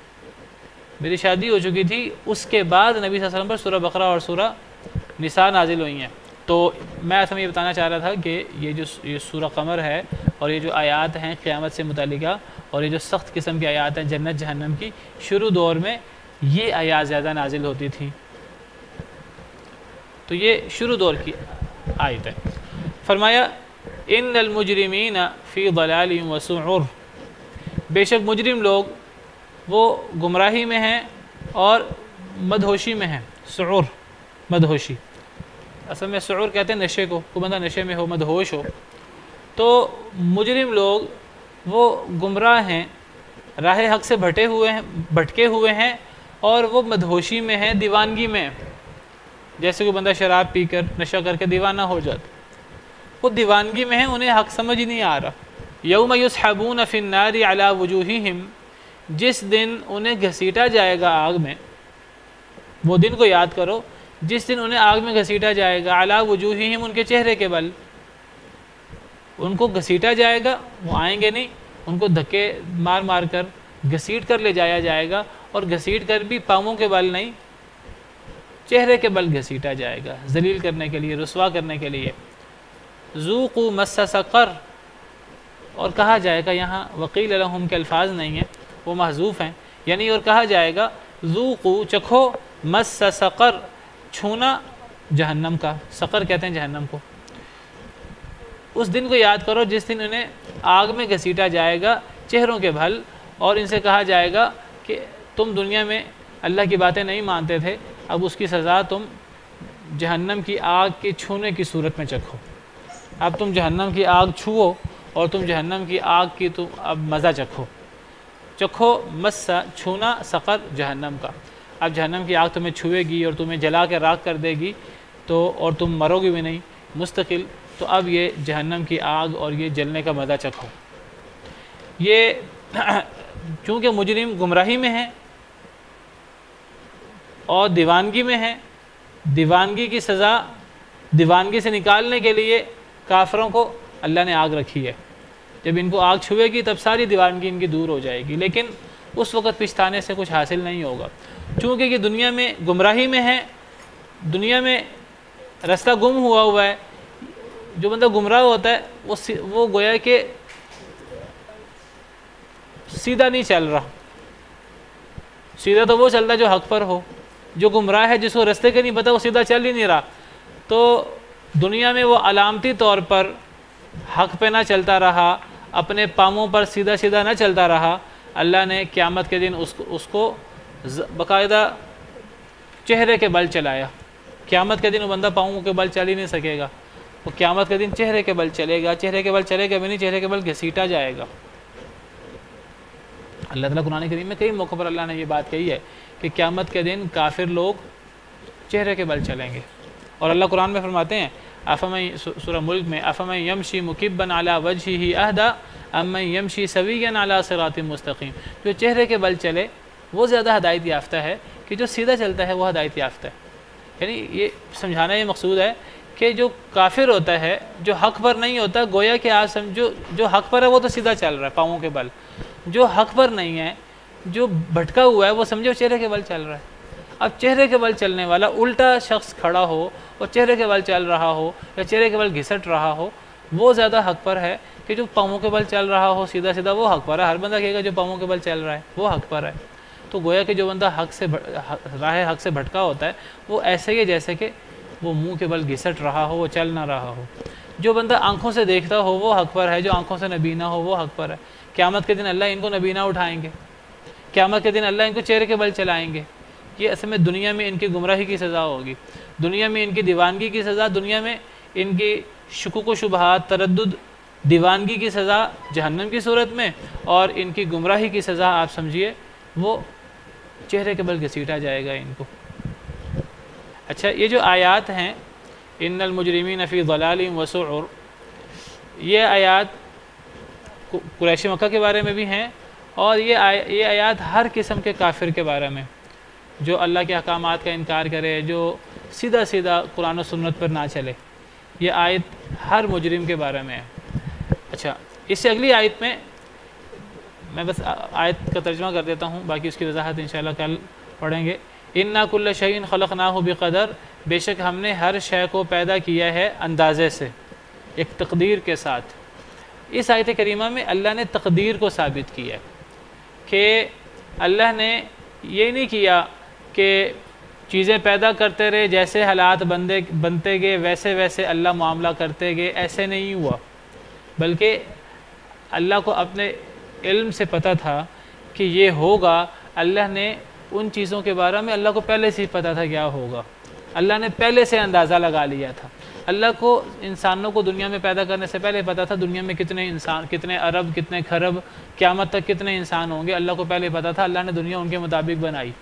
[SPEAKER 2] اس کے بعد نبی صلی اللہ علیہ وسلم پر سورہ بقرہ اور سورہ نساء نازل ہوئی ہیں. تو میں اصل میں یہ بتانا چاہ رہا تھا کہ یہ سورہ قمر ہے اور یہ جو آیات ہیں قیامت سے متعلقہ اور یہ جو سخت قسم کی آیات ہیں جنت جہنم کی، شروع دور میں یہ آیات زیادہ نازل ہوتی تھیں. تو یہ شروع دور کی آیت ہے. فرمایا ان المجرمین فی ضلال وسعر. بے شک مجرم لوگ وہ گمراہی میں ہیں اور مدہوشی میں ہیں. سعر، مدہوشی. اصل میں سعر کہتے ہیں نشے کو. کوئی بندہ نشے میں ہو، مدہوش ہو. تو مجرم لوگ وہ گمراہ ہیں، راہ حق سے بھٹکے ہوئے ہیں اور وہ مدہوشی میں ہیں، دیوانگی میں. جیسے کوئی بندہ شراب پی کر نشہ کر کے دیوانہ ہو جاتا، وہ دیوانگی میں ہیں، انہیں حق سمجھ ہی نہیں آ رہا. یوم یسحبون فی النار علی وجوہہم. جس دن انہیں گھسیٹا جائے گا آگ میں، وہ دن کو یاد کرو جس دن انہیں آگ میں گھسیٹا جائے گا. علی وجوہہم، ان کے چہرے کے بل. ان کو گھسیٹا جائے گا، وہ آئیں گے نہیں، ان کو دھکے مار مار کر گھسیٹ کر لے جایا جائے گا. اور گھسیٹ کر بھی پاؤں کے بل نہیں، چہرے کے بل گھسیٹا جائے گا، ذلیل کرنے کے لیے، رسوا کرنے کے لیے. ذوقوا مس سقر. اور کہا جائے گا، یہاں وقیل لہم کے الفاظ نہیں ہیں، وہ محذوف ہیں. یعنی اور کہا جائے گا ذوقوا، چکھو، مس سقر، چھونا جہنم کا. سقر کہتے ہیں جہنم کو. اس دن کو یاد کرو جس دن انہیں آگ میں گھسیٹا جائے گا چہروں کے بھل، اور ان سے کہا جائے گا کہ تم دنیا میں اللہ کی باتیں نہیں مانتے تھے، اب اس کی سزا تم جہنم کی آگ کے چھونے کی صورت میں چکھو. اب تم جہنم کی آگ چھوؤ اور تم جہنم کی آگ کی تم اب مزہ چکھو. مسا، چھونا، سقر جہنم کا. اب جہنم کی آگ تمہیں چھوئے گی اور تمہیں جلا کے راکھ کر دے گی، تو اور تم مرو گے بھی نہیں مستقل. تو اب یہ جہنم کی آگ اور یہ جلنے کا مزہ چکھو. یہ چونکہ مجرم گمراہی میں ہیں اور دیوانگی میں ہیں، دیوانگی کی سزا، دیوانگی سے نکالنے کے لیے کافروں کو اللہ نے آگ رکھی ہے. جب ان کو آگ چھوئے گی تب ساری دیوانگی ان کی دور ہو جائے گی، لیکن اس وقت پچھتانے سے کچھ حاصل نہیں ہوگا. چونکہ یہ دنیا میں گمراہی میں ہے، دنیا میں رستہ گم ہوا ہے. جو بندہ گمراہ ہوتا ہے وہ گویا کہ سیدھا نہیں چل رہا. سیدھا تو وہ چلتا ہے جو حق پر ہو. جو گمراہ ہے، جس کو رستے کے نہیں پتہ، وہ سیدھا چل ہی نہیں رہا. تو دنیا میں وہ علامتی طور پر حق پہ نہ چلتا رہا، اپنے پاؤں پر سیدھا سیدھا نہ چلتا رہا. اللہ نے قیامت کے دن اس کو باقاعدہ چہرے کے بل چلایا. قیامت کے دن وہ بندہ پاؤں کے بل چل ہی نہیں سکے گا. وہ قیامت کے دن چہرے کے بل چلے گا. چہرے کے بل چلے گا بھی نہیں، چہرے کے بل گھسیٹا جائے گا. اللہ تعالیٰ قرآن کریم میں کئی موقع پر اللہ نے یہ بات کہی ہے کہ قیامت کے دن کافر لوگ چہرے کے بل چلیں گے. اور اللہ قرآن میں فرماتے ہیں سورہ ملک میں افمن یمشی مکبا علی وجہہ اہدی امن یمشی سویا علی صراط مستقیم. جو چہرے کے بل چلے وہ زیادہ ہدایت یافتہ ہے کہ جو سیدھا چلتا ہے وہ ہدایت یافتہ ہے. یعنی یہ سمجھانا یہ مقصود ہے کہ جو کافر ہوتا ہے، جو حق پر نہیں ہوتا، گویا کہ آپ سمجھو جو حق پر ہے وہ تو سیدھا چل رہا ہے پاؤں کے بل. جو حق پر نہیں ہے، جو بھٹکا ہوا ہے، وہ سمجھو چہرے کے بل چل رہا ہے. اب چہرے کے بل چلنے والا الٹا شخص کھڑا ہو اور چہرے کے بل چل رہا ہو یا چہرے کے بل گھسٹ رہا ہو، وہ زیادہ حق پر ہے کہ جو پاؤں کے بل چل رہا ہو سیدھا سیدھا وہ حق پر ہے. ہر بندہ کہے گا جو پاؤں کے بل چل رہا ہے وہ حق پر ہے. تو گویا کہ جو بندہ راہ حق سے بھٹکا ہوتا ہے وہ ایسے ہی جیسے کہ وہ منہ کے بل گھسٹ رہا ہو، وہ چل نہ رہا ہو. جو بندہ آنکھوں سے دیکھتا ہو وہ حق پر ہے، جو آنکھوں سے نبینا ہو وہ حق پر ہے. قیامت کے دن اللہ ان کو نبینا اٹھائیں گے، قیامت کے دن اللہ ان کو چہرے کے بل چلائیں گے. یہ اصل میں دنیا میں ان کی گمراہی کی سزا ہوگی، دنیا میں ان کی دیوانگی کی سزا، دنیا میں ان کی شکوک و شبہات، تردد، دیوانگی کی سزا جہنم کی صورت میں، اور ان کی گمراہی کی سزا آپ سمجھیے وہ چہرے کے بل گھسیٹا جائے گا ان کو. اچھا، یہ جو آیات ہیں ان المجرمین فی ضلال وسعر، یہ آیات قریش مکہ کے بارے میں بھی ہیں، اور یہ آیات ہر قسم کے کافر کے بارے میں جو اللہ کے احکامات کا انکار کرے، جو سیدھا سیدھا قرآن و سنت پر نہ چلے. یہ آیت ہر مجرم کے بارے میں ہے. اچھا، اس سے اگلی آیت میں بس آیت کا ترجمہ کر دیتا ہوں، باقی اس کی وضاحت انشاءاللہ کل پڑھیں گے. اِنَّا كُلَّ شَيْءٍ خَلَقْنَاهُ بِقَدَرٍ، بے شک ہم نے ہر شے کو پیدا کیا ہے اندازے سے، ایک تقدیر کے ساتھ. اس آیت کریمہ میں اللہ نے تقدیر کو ثابت کیا ہے کہ اللہ نے یہ نہیں کیا کہ چیزیں پیدا کرتے رہے، جیسے حالات بنتے گئے ویسے ویسے اللہ معاملہ کرتے گئے. ایسے نہیں ہوا، بلکہ اللہ کو اپنے علم سے پتہ تھا کہ یہ ہوگا. اللہ نے ان چیزوں کے بارے میں اللہ کو پہلے سے ہی پتہ تھا کیا ہوگا، اللہ نے پہلے سے اندازہ لگا لیا تھا. اللہ کو انسانوں کو دنیا میں پیدا کرنے سے پہلے پتہ تھا دنیا میں کتنے انسان، کتنے ارب، کتنے کھرب، قیامت تک کتنے انسان ہوں گے. اللہ کو پہلے پتہ تھا. اللہ نے دنیا ان کے مطابق بنائی.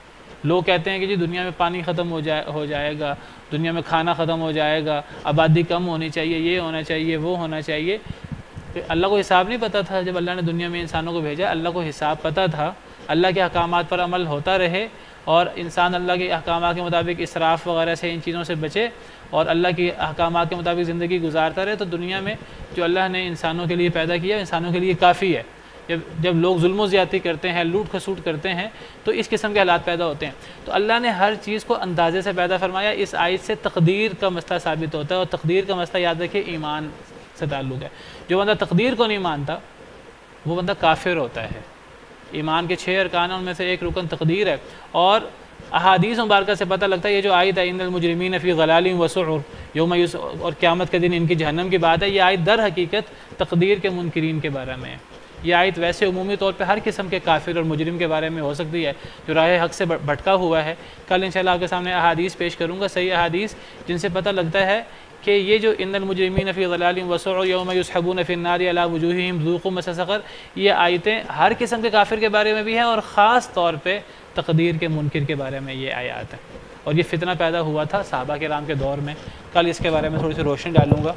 [SPEAKER 2] لوگ کہتے ہیں کہ جی دنیا میں پانی ختم ہو جائے گا، دنیا میں کھانا ختم ہو جائے گا، آبادی کم ہونی چاہیے، یہ ہونا چاہیے، وہ ہونا چاہیے. اللہ کو حساب نہیں پتہ تھا. جب اللہ نے دنیا میں انسانوں کو بھیجا، اللہ کو حساب پتہ تھا. اللہ کے احکامات پر عمل ہوتا رہے اور انسان اللہ کے احکامات کے مطابق اسراف وغیرہ سے، ان چیزوں سے بچے اور اللہ کے احکامات کے مطابق زندگی گزارتا رہے. تو دنیا میں جو اللہ نے انسانوں کے لیے پیدا کیا، انسانوں کے لیے کافی ہے. جب لوگ ظلم و زیادتی کرتے ہیں، لوٹ کھسوٹ کرتے ہیں، تو اس قسم کے حالات پیدا ہوتے ہیں. تو اللہ نے ہر چیز کو اندازے سے پیدا فرمایا. اس آیت سے تقدیر کا مسئلہ ثابت ہوتا ہے، اور تقدیر کا مسئلہ یاد رکھیں ایمان سے تعلق ہے. جو بندہ تقدیر کو نہیں مانتا وہ بندہ کافر ہوتا ہے. ایمان کے 6 ارکان ان میں سے ایک رکن تقدیر ہے. اور احادیث مبارکہ سے پتہ لگتا ہے یہ جو آیت ہے ان المجرمین فی ضلال وسعر یوم اور قیامت کے دن ان کی جہنم کی بات ہے، یہ آیت در حقیقت تقدیر کے منکرین کے بارے میں ہے. یہ آیت ویسے عمومی طور پہ ہر قسم کے کافر اور مجرم کے بارے میں ہو سکتی ہے جو راہ حق سے بھٹکا ہوا ہے. کل انشاءاللہ آپ کے سامنے احادیث پیش کروں گا، صحیح احادیث، جن سے پتہ لگتا ہے کہ یہ جو ان المجرمین فی ضلال وسعر یوم یسحبون فی النار علی وجوہہم ذوقوا مس سقر، یہ آیتیں ہر قسم کے کافر کے بارے میں بھی ہیں، اور خاص طور پہ تقدیر کے منکر کے بارے میں یہ آیات ہیں. اور یہ فتنہ پیدا ہوا تھا صحابہ کرام کے دور میں. کل اس کے بارے میں تھوڑی سی روشنی ڈالوں گا.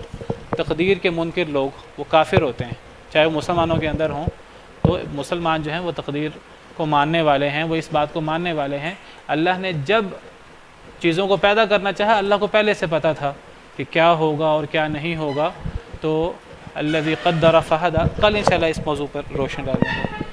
[SPEAKER 2] تقدیر کے منکر لوگ وہ کافر ہوتے ہیں، چاہے وہ مسلمانوں کے اندر ہوں. تو مسلمان جو ہیں وہ تقدیر کو ماننے والے ہیں، وہ اس بات کو ماننے والے ہیں اللہ نے جب چیزوں کو پیدا کرنا چاہا اللہ کو پہلے سے پتہ تھا کہ کیا ہوگا اور کیا نہیں ہوگا. تو الذی قدر فہدی، کل انشاءاللہ اس موضوع پر روشنی ڈالیں گے.